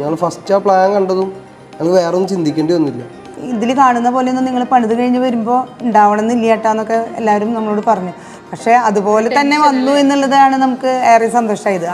ഞങ്ങൾ ഫസ്റ്റ് ആ പ്ലാൻ കണ്ടതും ഞങ്ങൾ വേറെ ഒന്നും ചിന്തിക്കേണ്ടി വന്നില്ല. ഇതിൽ കാണുന്ന പോലെയൊന്നും നിങ്ങൾ പണിത് കഴിഞ്ഞ് വരുമ്പോൾ ഉണ്ടാവണമെന്നില്ല കേട്ടാന്നൊക്കെ എല്ലാവരും നമ്മളോട് പറഞ്ഞു. പക്ഷേ അതുപോലെ തന്നെ വന്നു എന്നുള്ളതാണ് നമുക്ക് ഏറെ സന്തോഷമായത്.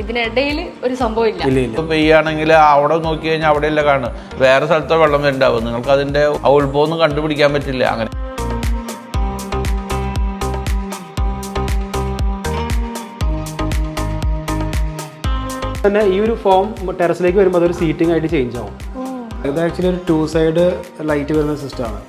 ഇതിനിടയിൽ ഒരു സംഭവം ഇല്ല. ഇപ്പം പെയ്യാണെങ്കിൽ അവിടെ നോക്കി കഴിഞ്ഞാൽ അവിടെയല്ല കാണും, വേറെ സ്ഥലത്തെ വെള്ളം ഉണ്ടാവും. നിങ്ങൾക്ക് അതിന്റെ ഉത്ഭവം കണ്ടുപിടിക്കാൻ പറ്റില്ല. അങ്ങനെ തന്നെ ഈ ഒരു ഫോം ടെറസിലേക്ക് വരുമ്പോൾ അതൊരു സീറ്റിംഗ് ആയിട്ട് ചേഞ്ച് ആവും. ഇത് ആക്ച്വലി ഒരു 2 സൈഡ് ലൈറ്റ് വരുന്ന സിസ്റ്റമാണ്.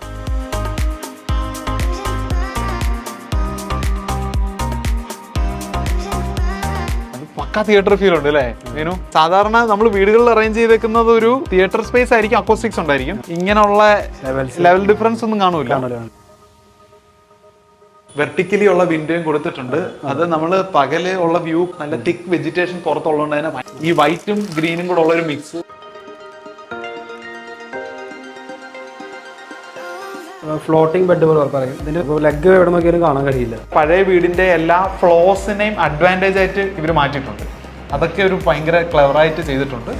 പക്കാ തിയേറ്റർ ഫീൽ ഉണ്ട് അല്ലേ മീനു? സാധാരണ നമ്മൾ വീടുകളിൽ അറേഞ്ച് ചെയ്തേക്കുന്നത് ഒരു തിയേറ്റർ സ്പേസ് ആയിരിക്കും, അക്കോസ്റ്റിക്സ് ഉണ്ടായിരിക്കും. ഇങ്ങനെയുള്ള ലെവൽ ഡിഫറൻസ് ഒന്നും കാണൂല. വെർട്ടിക്കലി ഉള്ള വിൻഡോയും കൊടുത്തിട്ടുണ്ട്. അത് നമ്മൾ പകല് ഉള്ള വ്യൂ നല്ല തിക്ക് വെജിറ്റേഷൻ പുറത്തുള്ളതുകൊണ്ട് തന്നെ ഈ വൈറ്റും ഗ്രീനും കൂടെ ഉള്ള ഒരു മിക്സ്. ഫ്ലോട്ടിംഗ് ബെഡ് പോലെ പറയും. ഇതിന്റെ ലെഗ് എവിടെ നോക്കിയാലും കാണാൻ കഴിയില്ല. പഴയ വീടിന്റെ എല്ലാ ഫ്ലോസിനെയും അഡ്വാൻറ്റേജ് ആയിട്ട് ഇവർ മാറ്റിയിട്ടുണ്ട്. അതൊക്കെ ഒരു ഭയങ്കര ക്ലെവറായിട്ട് ചെയ്തിട്ടുണ്ട്.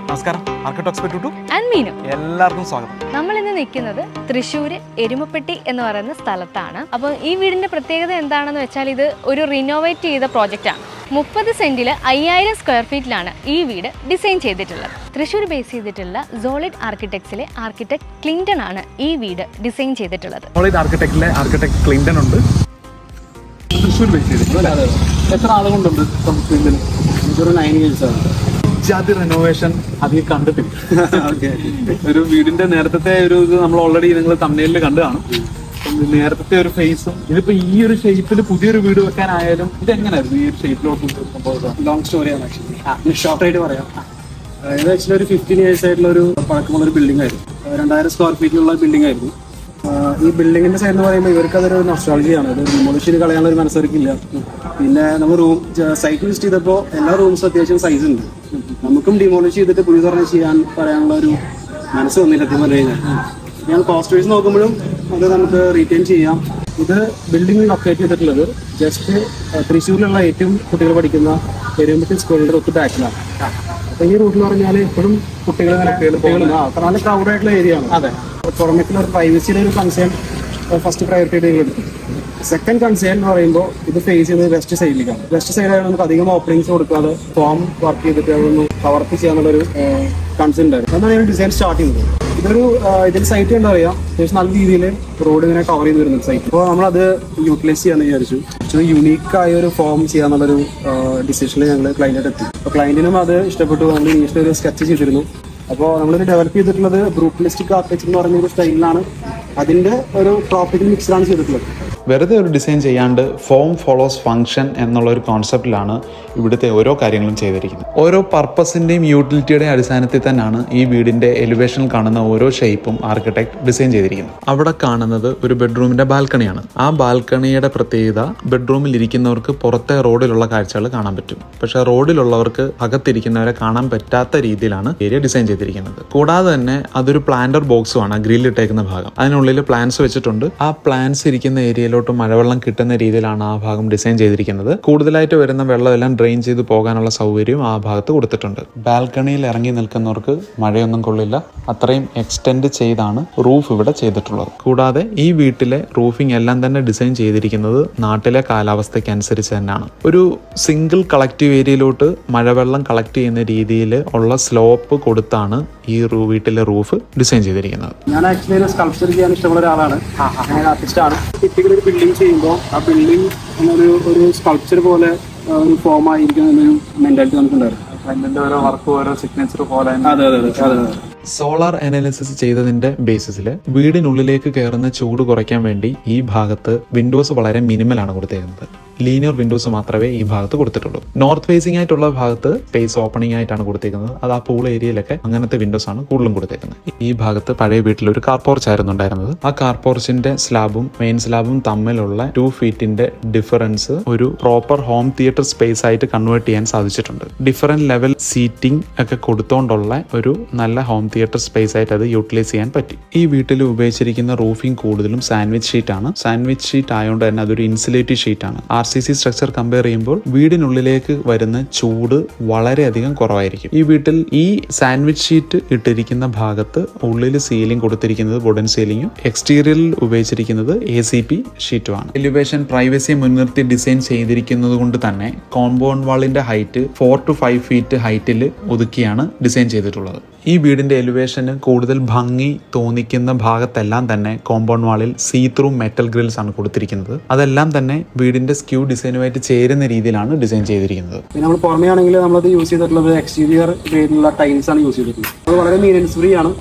നമസ്കാരം, എല്ലാവർക്കും സ്വാഗതം. നമ്മൾ ഇന്ന് നിൽക്കുന്നത് തൃശ്ശൂര് എരുമപ്പെട്ടി എന്ന് പറയുന്ന സ്ഥലത്താണ്. അപ്പോൾ ഈ വീടിന്റെ പ്രത്യേകത എന്താണെന്ന് വെച്ചാൽ ഇത് ഒരു റിനോവേറ്റ് ചെയ്ത പ്രോജക്റ്റ് ആണ്. 30 സെന്റിൽ 5000 സ്ക്വയർ ഫീറ്റിലാണ് ഈ വീട് ഡിസൈൻ ചെയ്തിട്ടുള്ളത്. തൃശ്ശൂർ ബേസ് ചെയ്തിട്ടുള്ള സോളിഡ് ആർക്കിടെക്ട്സിലെ ആർക്കിടെക്ട് ക്ലിന്റൺ ആണ് ഈ വീട് ഡിസൈൻ ചെയ്തിട്ടുള്ളത്. സോളിഡ് ആർക്കിടെക്റ്റിലെ ആർക്കിടെക്ട് ക്ലിന്റൺ ഉണ്ട്. തൃശ്ശൂർ ബേസ് ചെയ്തിട്ടുള്ളത്. എത്ര ആളുകൊണ്ടുണ്ട്? 9 years ആണ്. ജാതി റെനോവേഷൻ അധികം കണ്ടിട്ടില്ല. ഒരു വീടിന്റെ നേരത്തെ ഒരു ഇത് നമ്മൾ ഓൾറെഡി നിങ്ങൾ തമിഴിൽ കണ്ടു കാണും. നേരത്തെ ഒരു ഫേസും ഇതിപ്പോ ഈ ഒരു ഷേപ്പിൽ പുതിയൊരു വീട് വെക്കാനായാലും ഇതെങ്ങനെയായിരുന്നു ഈ ഒരു ഷേപ്പിലോട്ട്? ലോങ് സ്റ്റോറിയാണ് ആക്ച്വലി. ഷോർട്ടായിട്ട് പറയാം. ഇത് ആക്ച്വലി ഒരു 15 years ആയിട്ടുള്ള ഒരു പഴക്കമുള്ള ഒരു ബിൽഡിംഗ് ആയിരുന്നു. 2000 സ്ക്വയർ ഫീറ്റിലുള്ള ബിൽഡിംഗ് ആയിരുന്നു. ഈ ബിൽഡിങ്ങിന്റെ സൈഡ് എന്ന് പറയുമ്പോൾ ഇവർക്ക് അതൊരു നൊസ്റ്റാൾജിയാണ്. ഒരു ഡിമോളിഷൻ കളയാനുള്ള ഒരു മനസ്സൊരുക്കില്ല. പിന്നെ നമ്മൾ റൂം സൈറ്റ് വിസിറ്റ് ചെയ്തപ്പോൾ എല്ലാ റൂംസും അത്യാവശ്യം സൈസ് ഉണ്ട്. നമുക്കും ഡിമോളിഷ് ചെയ്തിട്ട് പുതിയ തുറന്ന് ചെയ്യാൻ പറയാനുള്ള ഒരു മനസ്സ് വന്നില്ല സത്യം പറഞ്ഞു കഴിഞ്ഞാൽ. ഞാൻ കോസ്റ്റ് വൈസ് നോക്കുമ്പോഴും അത് നമുക്ക് റീറ്റെയിൻ ചെയ്യാം. ഇത് ബിൽഡിംഗ് ലൊക്കേറ്റ് ചെയ്തിട്ടുള്ളത് ജസ്റ്റ് തൃശ്ശൂരിലുള്ള ഏറ്റവും കുട്ടികൾ പഠിക്കുന്ന എരുമപ്പെട്ടി സ്കൂളിന്റെ തൊട്ട് ബാക്കിലാണ്. അപ്പൊ ഈ റൂട്ടിൽ പറഞ്ഞാൽ ഇപ്പോഴും കുട്ടികൾ നല്ല ക്രൗഡ് ആയിട്ടുള്ള ഏരിയ ആണ്. അതെ, പുറമേക്കുള്ള ഒരു പ്രൈവസിയുടെ ഒരു കൺസേൺ ഫസ്റ്റ് പ്രയോറിറ്റി ആയിട്ട് എടുക്കും. സെക്കൻഡ് കൺസേൺ എന്ന് പറയുമ്പോൾ ഇത് ഫേസ് ചെയ്യുന്നത് വെസ്റ്റ് സൈഡിലേക്കാണ്. വെസ്റ്റ് സൈഡായിട്ട് നമുക്ക് അധികം ഓപ്പണിങ്സ് കൊടുക്കാതെ ഫോം വർക്ക് ചെയ്തിട്ട് അതൊന്ന് കവർക്ക് ചെയ്യാനുള്ളൊരു കൺസേൺ ഉണ്ടായിരുന്നു. അതാണ് ഞാൻ ഡിസൈൻ സ്റ്റാർട്ട് ചെയ്യുന്നത്. ഇതൊരു ഇതിന്റെ സൈറ്റ് എന്താ പറയുക, അത്യാവശ്യം നല്ല രീതിയിൽ റോഡ് ഇങ്ങനെ കവർ ചെയ്ത് വരുന്ന സൈറ്റ്. അപ്പോൾ നമ്മളത് യൂട്ടിലൈസ് ചെയ്യാന്ന് വിചാരിച്ചു. ആക്ച്വലി യുണീക്കായ ഒരു ഫോം ചെയ്യാന്നുള്ളൊരു ഡിസിഷനിൽ ഞങ്ങൾ ക്ലൈന്റായിട്ട് എത്തി. അപ്പോൾ ക്ലൈന്റിനും അത് ഇഷ്ടപ്പെട്ടു. നമ്മൾ ഇംഗ്ലീഷിൽ ഒരു സ്കെച്ച് ചെയ്തിരുന്നു. അപ്പോൾ നമ്മളിത് ഡെവലപ്പ് ചെയ്തിട്ടുള്ളത് ബ്രൂട്ടലിസ്റ്റിക് ആർക്കിടെക്ചർ എന്ന് പറഞ്ഞൊരു സ്റ്റൈലിലാണ്. അതിന്റെ ഒരു ട്രോപ്പിക്കൽ മിക്സിലാണ് ചെയ്തിട്ടുള്ളത്. വെറുതെ ഒരു ഡിസൈൻ ചെയ്യാണ്ട് ഫോം ഫോളോസ് ഫംഗ്ഷൻ എന്നുള്ള ഒരു കോൺസെപ്റ്റിലാണ് ഇവിടുത്തെ ഓരോ കാര്യങ്ങളും ചെയ്തിരിക്കുന്നത്. ഓരോ പർപ്പസിൻ്റെയും യൂട്ടിലിറ്റിയുടെയും അടിസ്ഥാനത്തിൽ തന്നെയാണ് ഈ വീടിൻ്റെ എലിവേഷനിൽ കാണുന്ന ഓരോ ഷേപ്പും ആർക്കിടെക്ട് ഡിസൈൻ ചെയ്തിരിക്കുന്നത്. അവിടെ കാണുന്നത് ഒരു ബെഡ്റൂമിൻ്റെ ബാൽക്കണിയാണ്. ആ ബാൽക്കണിയുടെ പ്രത്യേകത ബെഡ്റൂമിൽ ഇരിക്കുന്നവർക്ക് പുറത്തെ റോഡിലുള്ള കാഴ്ചകൾ കാണാൻ പറ്റും. പക്ഷേ റോഡിലുള്ളവർക്ക് അകത്തിരിക്കുന്നവരെ കാണാൻ പറ്റാത്ത രീതിയിലാണ് ഏരിയ ഡിസൈൻ ചെയ്തിരിക്കുന്നത്. കൂടാതെ തന്നെ അതൊരു പ്ലാന്റർ ബോക്സുമാണ് ഗ്രില്ലിട്ടേക്കുന്ന ഭാഗം. അതിനുള്ളിൽ പ്ലാന്റ്സ് വെച്ചിട്ടുണ്ട്. ആ പ്ലാന്റ്സ് ഇരിക്കുന്ന ഏരിയയിൽ മഴവെള്ളം കിട്ടുന്ന രീതിയിലാണ് ആ ഭാഗം ഡിസൈൻ ചെയ്തിരിക്കുന്നത്. കൂടുതലായിട്ട് വരുന്ന വെള്ളമെല്ലാം ഡ്രെയിൻ ചെയ്ത് പോകാനുള്ള സൗകര്യവും ആ ഭാഗത്ത് കൊടുത്തിട്ടുണ്ട്. ബാൽക്കണിയിൽ ഇറങ്ങി നിൽക്കുന്നവർക്ക് മഴയൊന്നും കൊള്ളില്ല. അത്രയും എക്സ്റ്റെൻഡ് ചെയ്താണ് റൂഫ് ഇവിടെ ചെയ്തിട്ടുള്ളത്. കൂടാതെ ഈ വീട്ടിലെ റൂഫിംഗ് എല്ലാം തന്നെ ഡിസൈൻ ചെയ്തിരിക്കുന്നത് നാട്ടിലെ കാലാവസ്ഥയ്ക്ക് അനുസരിച്ച് തന്നെയാണ്. ഒരു സിംഗിൾ കളക്റ്റീവ് ഏരിയയിലോട്ട് മഴവെള്ളം കളക്ട് ചെയ്യുന്ന രീതിയിൽ ഉള്ള സ്ലോപ്പ് കൊടുത്താണ് ഈ വീട്ടിലെ റൂഫ് ഡിസൈൻ ചെയ്തിരിക്കുന്നത്. ഞാൻ ആക്ച്വലി ഒരു സ്കൾപ്ചർ ചെയ്യാൻ ഇഷ്ടമുള്ള ഒരാളാണ്. ഞാൻ ആർട്ടിസ്റ്റാണ്. ഒരു ബിൽഡിംഗ് ചെയ്യുമ്പോൾ ആ ബിൽഡിംഗ് ഒരു സ്കൾപ്ചർ പോലെ ഒരു ഫോം ആയിരിക്കും എന്നൊരു മെന്റാലിറ്റി നമുക്കുണ്ടായിരുന്നു. ഓരോ വർക്ക് ഓരോ സിഗ്നേച്ചർ പോലെ. സോളാർ അനാലിസിസ് ചെയ്തതിന്റെ ബേസിസിൽ വീടിനുള്ളിലേക്ക് കയറുന്ന ചൂട് കുറയ്ക്കാൻ വേണ്ടി ഈ ഭാഗത്ത് വിൻഡോസ് വളരെ മിനിമലാണ് കൊടുത്തേക്കുന്നത്. ലീനിയർ വിൻഡോസ് മാത്രമേ ഈ ഭാഗത്ത് കൊടുത്തിട്ടുള്ളൂ. നോർത്ത് ഫേസിംഗ് ആയിട്ടുള്ള ഭാഗത്ത് സ്പേസ് ഓപ്പണിംഗ് ആയിട്ടാണ് കൊടുത്തേക്കുന്നത്. അത് ആ പൂൾ ഏരിയയിലൊക്കെ അങ്ങനത്തെ വിൻഡോസ് ആണ് കൂടുതലും കൊടുത്തേക്കുന്നത്. ഈ ഭാഗത്ത് പഴയ വീട്ടിൽ ഒരു കാർ പോർച്ച് ആയിരുന്നു ഉണ്ടായിരുന്നത്. ആ കാർ പോർച്ചിന്റെ സ്ലാബും മെയിൻ സ്ലാബും തമ്മിലുള്ള 2 ഫീറ്റിന്റെ ഡിഫറൻസ് ഒരു പ്രോപ്പർ ഹോം തിയേറ്റർ സ്പേസ് ആയിട്ട് കൺവേർട്ട് ചെയ്യാൻ സാധിച്ചിട്ടുണ്ട്. ഡിഫറെന്റ് ലെവൽ സീറ്റിംഗ് ഒക്കെ കൊടുത്തോണ്ടുള്ള ഒരു നല്ല ഹോം തിയേറ്റർ സ്പേസ് ആയിട്ട് അത് യൂട്ടിലൈസ് ചെയ്യാൻ പറ്റി. ഈ വീട്ടിൽ ഉപയോഗിച്ചിരിക്കുന്ന റൂഫിംഗ് കൂടുതലും സാൻഡ്വിച്ച് ഷീറ്റ് ആണ്. സാൻഡ്വിച്ച് ഷീറ്റ് ആയതുകൊണ്ട് തന്നെ അതൊരു ഇൻസുലേറ്റഡ് ഷീറ്റ് ആണ്. RCC സ്ട്രക്ചർ കമ്പയർ ചെയ്യുമ്പോൾ വീടിനുള്ളിലേക്ക് വരുന്ന ചൂട് വളരെയധികം കുറവായിരിക്കും. ഈ വീട്ടിൽ ഈ സാൻഡ്വിച്ച് ഷീറ്റ് ഇട്ടിരിക്കുന്ന ഭാഗത്ത് ഉള്ളിൽ സീലിംഗ് കൊടുത്തിരിക്കുന്നത് വുഡൻ സീലിംഗും എക്സ്റ്റീരിയറിൽ ഉപയോഗിച്ചിരിക്കുന്നത് ACP ഷീറ്റുമാണ്. എലിവേഷൻ പ്രൈവസി മുൻനിർത്തി ഡിസൈൻ ചെയ്തിരിക്കുന്നത് കൊണ്ട് തന്നെ കോമ്പൗണ്ട് വാളിന്റെ ഹൈറ്റ് 4 to 5 ഫീറ്റ് ഹൈറ്റിൽ ഒതുക്കിയാണ് ഡിസൈൻ ചെയ്തിട്ടുള്ളത്. ഈ വീടിന്റെ എലിവേഷന് കൂടുതൽ ഭംഗി തോന്നിക്കുന്ന ഭാഗത്തെല്ലാം തന്നെ കോമ്പൗണ്ട് വാളിൽ സീ ത്രൂ മെറ്റൽ ഗ്രിൽസ് ആണ് കൊടുത്തിരിക്കുന്നത്. അതെല്ലാം തന്നെ വീടിന്റെ സ്ക്യൂ ഡിസൈനുമായിട്ട് ചേരുന്ന രീതിയിലാണ് ഡിസൈൻ ചെയ്തിരിക്കുന്നത്. പിന്നെ നമ്മൾ പുറമേ ആണെങ്കിൽ നമ്മളത് യൂസ് ചെയ്തിട്ടുള്ളത് എക്സ്റ്റീരിയർ ഗ്രേഡിലുള്ള ടൈൽസ് ആണ് യൂസ് ചെയ്തിട്ടുള്ളത്. അത് വളരെ മെയിൻ്റനൻസ് ഫ്രീ ആണ്.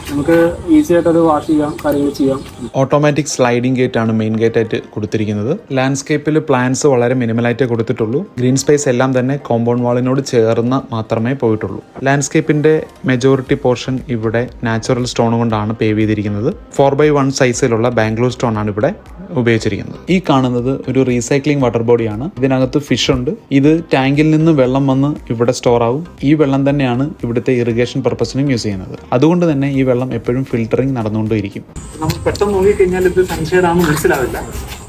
നമുക്ക് ഈസി ആയിട്ട് അത് വാഷ് ചെയ്യാം, കാര്യങ്ങൾ ചെയ്യാം. ഓട്ടോമാറ്റിക് സ്ലൈഡിംഗ് ഗേറ്റ് ആണ് മെയിൻ ഗേറ്റ് ആയിട്ട് കൊടുത്തിരിക്കുന്നത്. ലാൻഡ്സ്കേപ്പിൽ പ്ലാന്റ്സ് വളരെ മിനിമലായിട്ടേ കൊടുത്തിട്ടുള്ളൂ. ഗ്രീൻ സ്പേസ് എല്ലാം തന്നെ കോമ്പൗണ്ട് വാളിനോട് ചേർന്ന് മാത്രമേ പോയിട്ടുള്ളൂ. ലാൻഡ്സ്കേപ്പിന്റെ മെജോറിറ്റി പോർഷൻ ഇവിടെ നാച്ചുറൽ സ്റ്റോൺ കൊണ്ടാണ് പേവ് ചെയ്തിരിക്കുന്നത്. 4x1 സൈസിലുള്ള ബാംഗ്ലൂർ സ്റ്റോൺ ആണ് ഇവിടെ ഉപയോഗിച്ചിരിക്കുന്നത്. ഈ കാണുന്നത് ഒരു റീസൈക്ലിംഗ് വാട്ടർ ബോഡിയാണ്. ഇതിനകത്ത് ഫിഷ് ഉണ്ട്. ഇത് ടാങ്കിൽ നിന്ന് വെള്ളം വന്ന് ഇവിടെ സ്റ്റോർ ആവും. ഈ വെള്ളം തന്നെയാണ് ഇവിടുത്തെ ഇറിഗേഷൻ പർപ്പസിനും യൂസ് ചെയ്യുന്നത്. അതുകൊണ്ട് തന്നെ ഈ വെള്ളം എപ്പോഴും ഫിൽറ്ററിംഗ് നടന്നുകൊണ്ടിരിക്കും. നമ്മൾ പെട്ടെന്ന് നോക്കിക്കഴിഞ്ഞാൽ ഇത് സൺഷെയ്ഡ് ആണെന്ന് മനസ്സിലാവില്ല.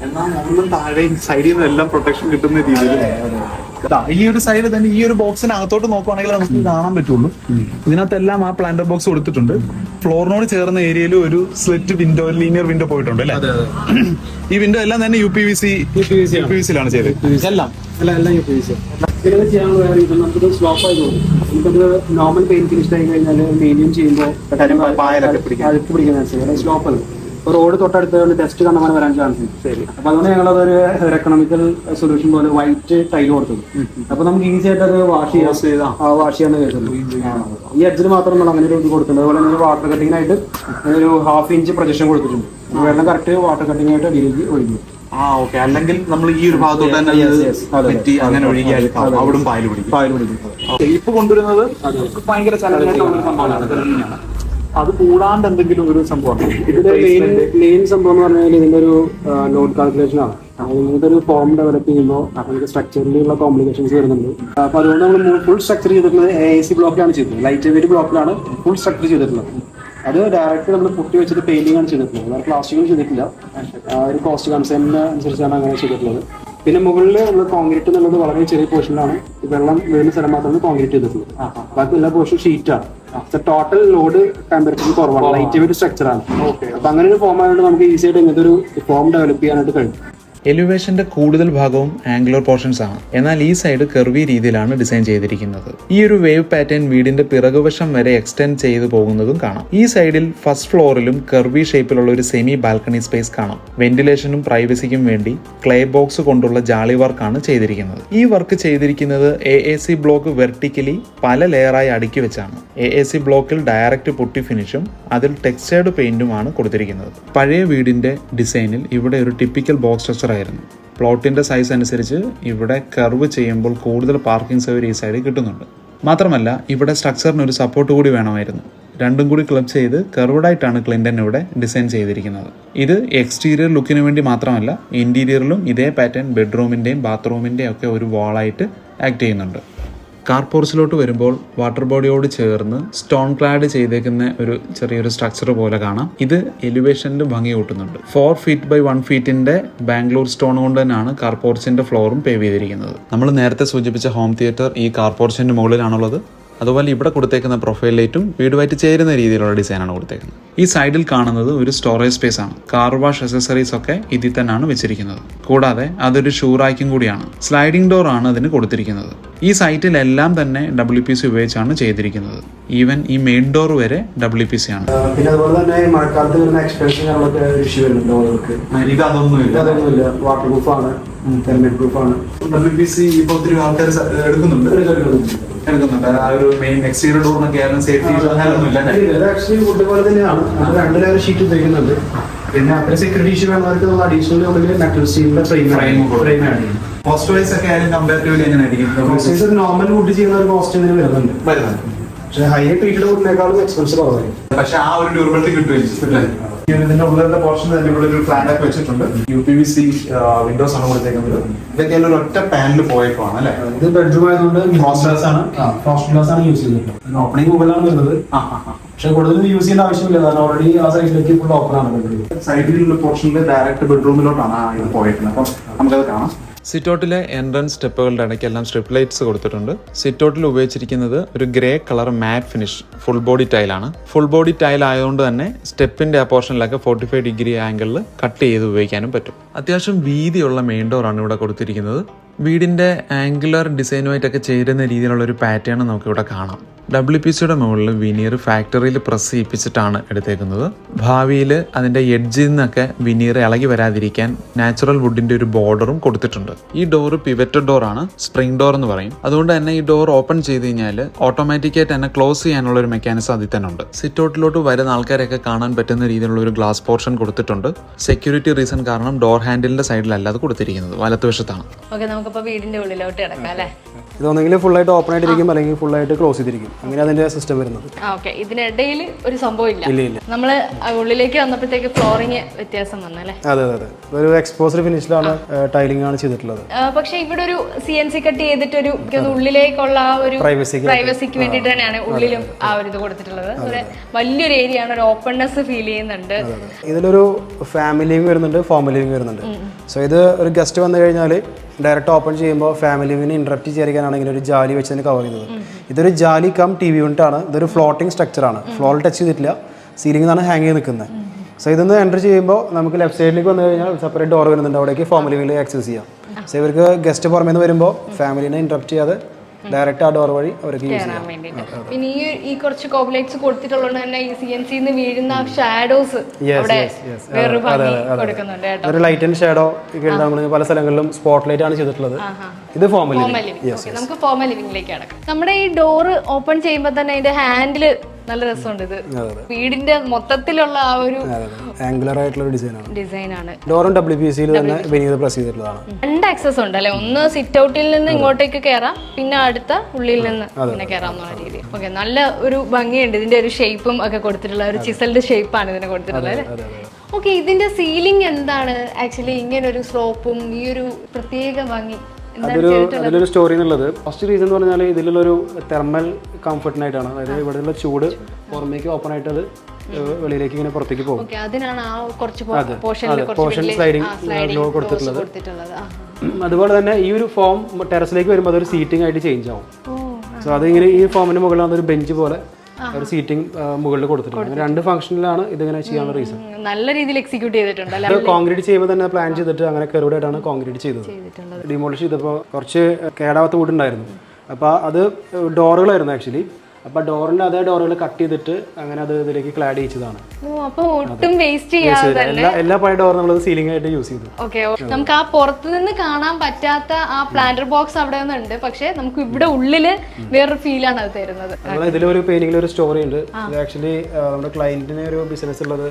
എന്നാൽ മുകളിലും താഴെയും സൈഡിൽ നിന്ന് എല്ലാം പ്രൊട്ടക്ഷൻ കിട്ടുന്ന രീതിയിൽ ഈ ഒരു സൈഡ് തന്നെ ഈ ഒരു ബോക്സിനകത്തോട്ട് നോക്കുവാണെങ്കിൽ നമുക്ക് കാണാൻ പറ്റുള്ളൂ. ഇതിനകത്തെല്ലാം ആ പ്ലാന്റർ ബോക്സ് കൊടുത്തിട്ടുണ്ട്. ഫ്ലോറിനോട് ചേർന്ന ഏരിയയിൽ ഒരു സ്ലിറ്റ് വിൻഡോ, ലീനിയർ വിൻഡോ പോയിട്ടുണ്ട് അല്ലേ? ഈ വിൻഡോ എല്ലാം തന്നെ UPVC-ലാണ് ചെയ്തത്. എല്ലാം UPVC. ഇതിനൊക്കെ ചെയ്യാനുള്ള വേറെ ഇത് നമുക്കത് സ്ലോപ്പ് ആയതുകൊണ്ട് നമുക്കത് നോർമൽ പെയിന്റ് ഫിനിഷ് ആയി കഴിഞ്ഞാൽ മെയിൻറ്റെയിൻ ചെയ്യുമ്പോൾ പായലൊക്കെ പിടിക്കുന്ന സ്ലോപ്പ് അല്ല. റോഡ് തൊട്ടടുത്ത് ടെസ്റ്റ് കണ്ടമാനം വരാൻ ചാൻസ് ഉണ്ട്. അപ്പൊ അതുകൊണ്ട് ഞങ്ങളതൊരു എക്കണോമിക്കൽ സൊല്യൂഷൻ പോലെ വൈറ്റ് ടൈൽ കൊടുത്തത്. അപ്പൊ നമുക്ക് ഈസി ആയിട്ട് അത് വാഷ് ചെയ്യാന്ന് കേട്ടുള്ളൂ. ഈ എഡ്ജിൽ മാത്രം നമ്മൾ അങ്ങനെ ഒരു ഇത് കൊടുത്തിട്ടുണ്ട്. അതുപോലെ തന്നെ വാട്ടർ കട്ടിങ്ങിനായിട്ട് ഒരു 1/2 ഇഞ്ച് പ്രൊജക്ഷൻ കൊടുത്തിട്ടുണ്ട്. വെള്ളം കറക്റ്റ് വാട്ടർ കട്ടിങ് ആയിട്ട് അടിയിലേക്ക് ഒഴിക്കും. അല്ലെങ്കിൽ നമ്മൾ ഈ ഒരു ഭാഗത്തോട്ട് തന്നെ അങ്ങനെ ഒഴുകിയാൽ അവിടെ പായൽ പിടിക്കും. ഇപ്പൊ കൊണ്ടുവരുന്നത് ഭയങ്കര ചലനമാണ്. അത് കൂടാണ്ട് എന്തെങ്കിലും ഒരു സംഭവമാണ് ഇതിന്റെ മെയിൻ സംഭവം എന്ന് പറഞ്ഞാൽ ഇതിന്റെ ഒരു ലോഡ് കാൽക്കുലേഷൻ ആണ്. ഇങ്ങനത്തെ ഒരു ഫോം ഡെവലപ്പ് ചെയ്യുമ്പോൾ നമുക്ക് സ്ട്രക്ചറിലുള്ള കോംപ്ലിക്കേഷൻസ് വരുന്നുണ്ട്. അപ്പൊ അതുകൊണ്ട് നമ്മൾ ഫുൾ സ്ട്രക്ചർ ചെയ്തിട്ടുള്ളത് AAC ബ്ലോക്കിലാണ് ചെയ്തത്. ലൈറ്റ് വെയിറ്റ് ബ്ലോക്കിലാണ് ഫുൾ സ്ട്രക്ചർ ചെയ്തിട്ടുള്ളത്. അത് ഡയറക്റ്റ് നമ്മൾ പൊട്ടി വെച്ചിട്ട് പെയിന്റിംഗ് ആണ് ചെയ്തിട്ടുള്ളത്. വേറെ പ്ലാസ്റ്റിക്കും ചെയ്തിട്ടില്ല. ഒരു കോസ്റ്റ് കൺസെപ്റ്റിന് അനുസരിച്ചാണ് അങ്ങനെ ചെയ്തിട്ടുള്ളത്. പിന്നെ മുകളിൽ നമ്മൾ കോൺക്രീറ്റ് എന്നുള്ളത് വളരെ ചെറിയ പോർഷനിലാണ്. വെള്ളം വീഴുന്ന സ്ഥലം മാത്രമാണ് കോൺക്രീറ്റ് ചെയ്തിട്ടുള്ളത്. ബാക്കി എല്ലാ പോർഷനും ഷീറ്റാണ്. ടോട്ടൽ ലോഡ് ടെമ്പറേച്ചർ കുറവാണ്. ലൈറ്റ് വെയിറ്റ് സ്ട്രക്ചറാണ്. അപ്പൊ അങ്ങനെ ഒരു ഫോം ആയതുകൊണ്ട് നമുക്ക് ഈസി ആയിട്ട് ഇങ്ങനത്തെ ഒരു ഫോം ഡെവലപ്പ് ചെയ്യാനായിട്ട് കഴിയും. എലിവേഷന്റെ കൂടുതൽ ഭാഗവും ആംഗുലർ പോർഷൻസ് ആണ്. എന്നാൽ ഈ സൈഡ് കർവി രീതിയിലാണ് ഡിസൈൻ ചെയ്തിരിക്കുന്നത്. ഈ ഒരു വേവ് പാറ്റേൺ വീടിന്റെ പിറകുവശം വരെ എക്സ്റ്റെൻഡ് ചെയ്തു പോകുന്നതും കാണാം. ഈ സൈഡിൽ ഫസ്റ്റ് ഫ്ലോറിലും കർവി ഷേപ്പിലുള്ള ഒരു സെമി ബാൽക്കണി സ്പേസ് കാണാം. വെന്റിലേഷനും പ്രൈവസിക്കും വേണ്ടി ക്ലേ ബോക്സ് കൊണ്ടുള്ള ജാളി വർക്കാണ് ചെയ്തിരിക്കുന്നത്. ഈ വർക്ക് ചെയ്തിരിക്കുന്നത് AAC ബ്ലോക്ക് വെർട്ടിക്കലി പല ലെയറായി അടുക്കി വെച്ചാണ്. AAC ബ്ലോക്കിൽ ഡയറക്റ്റ് പുട്ടി ഫിനിഷും അതിൽ ടെക്സ്റ്റേർഡ് പെയിന്റുമാണ് കൊടുത്തിരിക്കുന്നത്. പഴയ വീടിന്റെ ഡിസൈനിൽ ഇവിടെ ഒരു ടിപ്പിക്കൽ ബോക്സ് സ്ട്രക്ചർ ആയിരുന്നു. പ്ലോട്ടിന്റെ സൈസ് അനുസരിച്ച് ഇവിടെ കർവ് ചെയ്യുമ്പോൾ കൂടുതൽ പാർക്കിംഗ് സൗകര്യം ഈ സൈഡിൽ കിട്ടുന്നുണ്ട്. മാത്രമല്ല ഇവിടെ സ്ട്രക്ചറിന് ഒരു സപ്പോർട്ട് കൂടി വേണമായിരുന്നു. രണ്ടും കൂടി ക്ലബ് ചെയ്ത് കർവ്ഡായിട്ടാണ് ക്ലിൻറ്റൺ ഇവിടെ ഡിസൈൻ ചെയ്തിരിക്കുന്നത്. ഇത് എക്സ്റ്റീരിയർ ലുക്കിന് വേണ്ടി മാത്രമല്ല, ഇന്റീരിയറിലും ഇതേ പാറ്റേൺ ബെഡ്റൂമിന്റെയും ബാത്റൂമിന്റെയും ഒക്കെ ഒരു വാളായിട്ട് ആക്ട് ചെയ്യുന്നുണ്ട്. കാർ പോർച്ചിലോട്ട് വരുമ്പോൾ വാട്ടർ ബോഡിയോട് ചേർന്ന് സ്റ്റോൺ ക്ലാഡ് ചെയ്തേക്കുന്ന ഒരു ചെറിയൊരു സ്ട്രക്ചർ പോലെ കാണാം. ഇത് എലിവേഷനിൽ ഭംഗി കൂട്ടുന്നുണ്ട്. 4 ഫീറ്റ് ബൈ 1 ഫീറ്റിന്റെ ബാംഗ്ലൂർ സ്റ്റോൺ കൊണ്ട് തന്നെയാണ് കാർ പോർച്ചിന്റെ ഫ്ലോറും പേവ് ചെയ്തിരിക്കുന്നത്. നമ്മൾ നേരത്തെ സൂചിപ്പിച്ച ഹോം തിയേറ്റർ ഈ കാർ പോർച്ചിന്റെ മുകളിലാണുള്ളത്. അതുപോലെ ഇവിടെ കൊടുത്തേക്കുന്ന പ്രൊഫൈൽ ലൈറ്റും വീടുമായിട്ട് ചേരുന്ന രീതിയിലുള്ള ഡിസൈനാണ് കൊടുത്തേക്കുന്നത്. ഈ സൈഡിൽ കാണുന്നത് ഒരു സ്റ്റോറേജ് സ്പേസ് ആണ്. കാർ വാഷ് അക്സസറീസ് ഒക്കെ ഇതിൽ തന്നെയാണ് വെച്ചിരിക്കുന്നത്. കൂടാതെ അതൊരു ഷൂ റാക്കും കൂടിയാണ്. സ്ലൈഡിംഗ് ഡോർ ആണ് അതിന് കൊടുത്തിരിക്കുന്നത്. ഈ സൈറ്റിലെല്ലാം തന്നെ WPC ഉപയോഗിച്ചാണ് ചെയ്തിരിക്കുന്നത്. ഈവൻ ഈ മെയിൻ ഡോർ വരെ WPC ആണ്. പിന്നെ അതുപോലെ തന്നെ മഴക്കാലത്ത് വരുന്ന എക്സ്പെൻഷൻ ഞങ്ങളൊക്കെ ഇഷ്യൂ വരുന്നുണ്ട് ഓരോർക്ക്. ഇത് അതൊന്നുമില്ല, വാട്ടർ പ്രൂഫ് ആണ്, തെർമൈറ്റ് പ്രൂഫ് ആണ്. WPC ഇപ്പോൾ ഒത്തിരി ആൾക്കാർ എടുക്കുന്നുണ്ട്. ആ ഒരു മെയിൻ എക്സ്റ്റീരിയർ ഡോറിനൊക്കെ ആയാലും സേഫ്റ്റി ഇത് ആക്ച്വലി വുഡ് പോലെ തന്നെയാണ്. നമ്മൾ 2 ലെയർ ഷീറ്റ് ഉപയോഗിക്കുന്നുണ്ട്. പിന്നെ അത്ര സെക്യൂരിറ്റി ഇഷ്യൂ വേണ്ടവർക്ക് നമ്മൾ അഡീഷണൽ മെറ്റൽ സ്റ്റീലിന്റെ ഫ്രെയിം ആഡ് ചെയ്യും. കോസ്റ്റ് വൈസ് ഒക്കെ ആയാലും കമ്പാരിറ്റീവ്ലി എങ്ങനെയായിരിക്കും? നോർമൽ വുഡ് ചെയ്യുന്ന ഒരു കോസ്റ്റ് ഇതിന് വരുന്നുണ്ട്. പക്ഷേ ഹൈ ട്രീറ്റഡ് വുഡിനേക്കാളും എക്സ്പെൻസീവ് ആവുകയും. പക്ഷെ ആ ഒരു ഡ്യൂറബിലിറ്റി കിട്ടുകയും ഇതിന്റെ ഉള്ളിലെ പോർഷൻ തന്നെ ഇവിടെ ഒരു പ്ലാന്റ് ആക്കി വെച്ചിട്ടുണ്ട്. UPVC വിൻഡോസ് ആണ് കൊടുത്തേക്കുന്നത്. ഇതൊക്കെ ഒരു ഒറ്റ പാനൽ പോയേക്കാണ് അല്ലേ? ഇത് ബെഡ്റൂം ആയതുകൊണ്ട് ഫ്രോസ്റ്റ് ഗ്ലാസ് ആണ് യൂസ് ചെയ്തിട്ടുള്ളത്. ഓപ്പണിംഗ് മുകളിലാണ് വരുന്നത്. പക്ഷെ കൂടുതൽ യൂസ് ചെയ്യേണ്ട ആവശ്യമില്ല, കാരണം ഓൾറെഡി ആ സൈഡിലേക്ക് ഫുൾ ഓപ്പൺ ആണ്. സൈഡിലുള്ള പോർഷനിൽ ഡയറക്റ്റ് ബെഡ്റൂമിലോട്ടാണ് ഇത് പോയേക്കുന്നത്. അപ്പം നമുക്കത് കാണാം. സിറ്റൗട്ടിലെ എൻട്രൻസ് സ്റ്റെപ്പുകളുടെ ഇടയ്ക്കെല്ലാം സ്ട്രിപ്പ് ലൈറ്റ്സ് കൊടുത്തിട്ടുണ്ട്. സിറ്റൗട്ടിൽ ഉപയോഗിച്ചിരിക്കുന്നത് ഒരു grey colour matt finish full body ടൈലാണ്. ഫുൾ ബോഡി ടൈൽ ആയതുകൊണ്ട് തന്നെ സ്റ്റെപ്പിന്റെ ആ പോർഷനിലൊക്കെ 45 ഡിഗ്രി ആംഗിളിൽ കട്ട് ചെയ്ത് ഉപയോഗിക്കാനും പറ്റും. അത്യാവശ്യം വീതിയുള്ള മെയിൻ ഡോറാണ് ഇവിടെ കൊടുത്തിരിക്കുന്നത്. വീടിന്റെ ആംഗുലർ ഡിസൈനുമായിട്ടൊക്കെ ചേരുന്ന രീതിയിലുള്ള ഒരു പാറ്റേൺ നമുക്കിവിടെ കാണാം. WPCയുടെ മുകളിൽ വിനീർ ഫാക്ടറിയിൽ പ്രസ് ചെയ്യിപ്പിച്ചിട്ടാണ് എടുത്തേക്കുന്നത്. ഭാവിയിൽ അതിൻ്റെ എഡ്ജിൽ നിന്നൊക്കെ വിനീർ ഇളകി വരാതിരിക്കാൻ നാച്ചുറൽ വുഡിൻ്റെ ഒരു ബോർഡറും കൊടുത്തിട്ടുണ്ട്. ഈ ഡോർ പിവറ്റഡ് ഡോറാണ്, സ്പ്രിംഗ് ഡോർ എന്ന് പറയും. അതുകൊണ്ട് തന്നെ ഈ ഡോർ ഓപ്പൺ ചെയ്ത് കഴിഞ്ഞാൽ ഓട്ടോമാറ്റിക്കായിട്ട് തന്നെ ക്ലോസ് ചെയ്യാനുള്ള ഒരു മെക്കാനിസം അതിൽ തന്നെ ഉണ്ട്. സിറ്റൗട്ടിലോട്ട് വരുന്ന ആൾക്കാരൊക്കെ കാണാൻ പറ്റുന്ന രീതിയിലുള്ള ഒരു ഗ്ലാസ് പോർഷൻ കൊടുത്തിട്ടുണ്ട്. സെക്യൂരിറ്റി റീസൺ കാരണം ഡോർ ഹാൻഡിലിന്റെ സൈഡിലല്ല അത് കൊടുത്തിരിക്കുന്നത്, വലത്തുവശത്താണ്. ഓക്കെ, നമുക്കിപ്പോൾ വീടിന്റെ ഉള്ളിലോട്ട് കിടക്കാം അല്ലേ? ഇതൊന്നെങ്കിൽ ഫുൾ ആയിട്ട് ഓപ്പൺ ആയിട്ടിരിക്കും, അല്ലെങ്കിൽ ഫുൾ ആയിട്ട് ക്ലോസ് ചെയ്തിരിക്കും. അങ്ങനെ അതിന്റെ സിസ്റ്റം വരുന്നത്. ഓക്കെ, ഇതിനിടയിൽ ഒരു സംഭവം ഇല്ല. നമ്മള് ഉള്ളിലേക്ക് വന്നപ്പോഴത്തേക്ക് ഫ്ലോറിങ് വ്യത്യാസം വന്നല്ലേ? അതെ, ഒരു എക്സ്പോസ്ഡ് ഫിനിഷിലാണ് ടൈലിംഗ് ആണ് ചെയ്തിട്ടുള്ളത്. പക്ഷെ ഇവിടെ ഒരു CNC കട്ട് ചെയ്തിട്ടൊരു ഉള്ളിലേക്കുള്ള ആ ഒരു പ്രൈവസിക്ക് വേണ്ടിട്ട് തന്നെയാണ് ഉള്ളിലും ആ ഒരു ഇത് കൊടുത്തിട്ടുള്ളത്. വലിയൊരു ഏരിയ ആണ്, ഒരു ഓപ്പൺനെസ് ഫീൽ ചെയ്യുന്നുണ്ട്. ഇതിലൊരു ഫാമിലി ലിവിംഗ് വരുന്നുണ്ട്, ഫോമൽ ലിവിംഗ് വരുന്നുണ്ട്. സോ ഇത് ഒരു ഗസ്റ്റ് വന്നു കഴിഞ്ഞാൽ ഡയറക്റ്റ് ഓപ്പൺ ചെയ്യുമ്പോൾ ഫാമിലി ലിവിനെ ഇന്ററപ്റ്റ് ചെയ്യാനാണ് ഇങ്ങനെ ഒരു ജാലി വെച്ച് തന്നെ കവർ ചെയ്യുന്നത്. ഇതൊരു ജാലി കം TV യൂണിറ്റ് ആണ്. ഇതൊരു ഫ്ലോട്ടിംഗ് സ്ട്രക്ചറാണ്, ഫ്ലോറിൽ ടച്ച് ചെയ്തിട്ടില്ല, സീലിംഗിൽ നിന്നാണ് ഹാങ് ചെയ്ത് നിൽക്കുന്നത്. സോ ഇതൊന്ന് എൻ്റർ ചെയ്യുമ്പോൾ നമുക്ക് ലെഫ്റ്റ് സൈഡിലേക്ക് വന്നു കഴിഞ്ഞാൽ സെപ്പറേറ്റ് ഡോർ വരുന്നുണ്ട്, അവിടേക്ക് ഫോമൽ ലിവിംഗിലേക്ക് ആക്സസ് ചെയ്യാം. സോ ഇവർക്ക് ഗസ്റ്റ് പുറമേ നിന്ന് വരുമ്പോൾ ഫാമിലിനെ ഇന്ററപ്റ്റ് ചെയ്യാതെ ഡയറക്റ്റ് ആ ഡോർ വഴി അവർക്ക് യൂസ് ചെയ്യാം. പിന്നെ ഈ കുറച്ച് കോബ്ലൈറ്റ്സ് കൊടുത്തിട്ടുള്ളതുകൊണ്ട് തന്നെ ഈ CNC വീഴുന്ന ഷാഡോസ് ഒരു ലൈറ്റ് ആൻഡ് ഷാഡോ പല സ്ഥലങ്ങളിലും സ്പോട്ട് ലൈറ്റ് ആണ് ചെയ്തിട്ടുള്ളത്. ഇത് ഫോമൽ ലിവിംഗ്. നമുക്ക് ഫോമൽ ലിവിംഗിലേക്ക് കിടക്കാം. നമ്മുടെ ഈ ഡോറ് ഓപ്പൺ ചെയ്യുമ്പോൾ തന്നെ അതിന്റെ ഹാൻഡില് നല്ല രസമുണ്ട്. ഇത് വീടിന്റെ മൊത്തത്തിലുള്ള ആ ഒരു ആംഗുലർ ആയിട്ടുള്ള ഒരു ഡിസൈനാണ്. ഡോറും WPCയിൽ തന്നെ വിനീത് പ്രസ് ചെയ്തിട്ടുള്ളതാണ്. 2 ആക്സസ് ഉണ്ട് അല്ലെ? ഒന്ന് സിറ്റ് ഔട്ടിൽ നിന്ന് ഇങ്ങോട്ടേക്ക് കയറാം, പിന്നെ അടുത്ത ഉള്ളിൽ നിന്ന് ഇങ്ങനെ കയറാം എന്നുള്ള രീതി. ഓക്കെ, നല്ല ഒരു ഭംഗിയുണ്ട്. ഇതിന്റെ ഒരു ഷേപ്പും ഒക്കെ കൊടുത്തിട്ടുള്ള ഒരു ചിസൽഡ് ഷേപ്പാണ് ഇതിനെ കൊടുത്തിട്ടുള്ളത്. ഓക്കെ, ഇതിന്റെ സീലിംഗ് എന്താണ് ആക്ച്വലി? ഇങ്ങനെ ഒരു സ്ലോപ്പും ഈ ഒരു പ്രത്യേക ഭംഗി അതിലൊരു സ്റ്റോറി എന്നുള്ളത്, ഫസ്റ്റ് റീസൺ എന്ന് പറഞ്ഞാൽ ഇതിലുള്ളൊരു തെർമൽ കംഫർട്ടിനായിട്ടാണ്. അതായത് ഇവിടെയുള്ള ചൂട് പുറമേക്ക് ഓപ്പൺ ആയിട്ട് അത് വെളിയിലേക്ക് ഇങ്ങനെ പുറത്തേക്ക് പോകും. പോർഷൻ സ്ലൈഡിംഗ് കൊടുത്തിട്ടുള്ളത്. അതുപോലെ തന്നെ ഈ ഒരു ഫോം ടെറസിലേക്ക് വരുമ്പോൾ അതൊരു സീറ്റിംഗ് ആയിട്ട് ചേഞ്ച് ആവും. സോ അതിങ്ങനെ ഈ ഫോമിന് മുകളിലാണ് ഒരു ബെഞ്ച് പോലെ ഒരു സീറ്റിംഗ് മുകളിൽ കൊടുത്തിട്ടുണ്ട്. 2 ഫംഗ്ഷനിലാണ് ഇതിങ്ങനെ ചെയ്യാനുള്ള റീസൺ. നല്ല രീതിയിൽ എക്സിക്യൂട്ട് ചെയ്തിട്ടുണ്ട്. കോൺക്രീറ്റ് ചെയ്യുമ്പോൾ തന്നെ പ്ലാൻ ചെയ്തിട്ട് അങ്ങനെ കെറുവായിട്ടാണ് കോൺക്രീറ്റ് ചെയ്തത്. ഡിമോളിഷ് ചെയ്തപ്പോൾ കുറച്ച് കേടാവാത്ത വുഡ് ഉണ്ടായിരുന്നു. അപ്പോൾ അത് ഡോറുകളായിരുന്നു ആക്ച്വലി. അപ്പോൾ ഡോറിന്റെ അതേ ഡോറുകൾ കട്ട് ചെയ്തിട്ട് അങ്ങനെ അത് ഇതിലേക്ക് ക്ലാഡ് ചെയ്തതാണ്. എല്ലാ പഴയ ഡോറും നമ്മൾ സീലിംഗ് ആയിട്ട് യൂസ് ചെയ്തു. ഓക്കെ, നമുക്ക് ആ പുറത്ത് നിന്ന് കാണാൻ പറ്റാത്ത ആ പ്ലാന്റർ ബോക്സ് അവിടെ ഉണ്ട്, പക്ഷെ നമുക്ക് ഇവിടെ ഉള്ളില് വേറൊരു ഫീലാണ് അത് തരുന്നത്. ഇതിലൊരു പെയിന്റിംഗിൽ ഒരു സ്റ്റോറി ഉണ്ട്. ആക്ച്വലി നമ്മുടെ ക്ലയന്റിന് ഒരു ബിസിനസ് ഉള്ളത്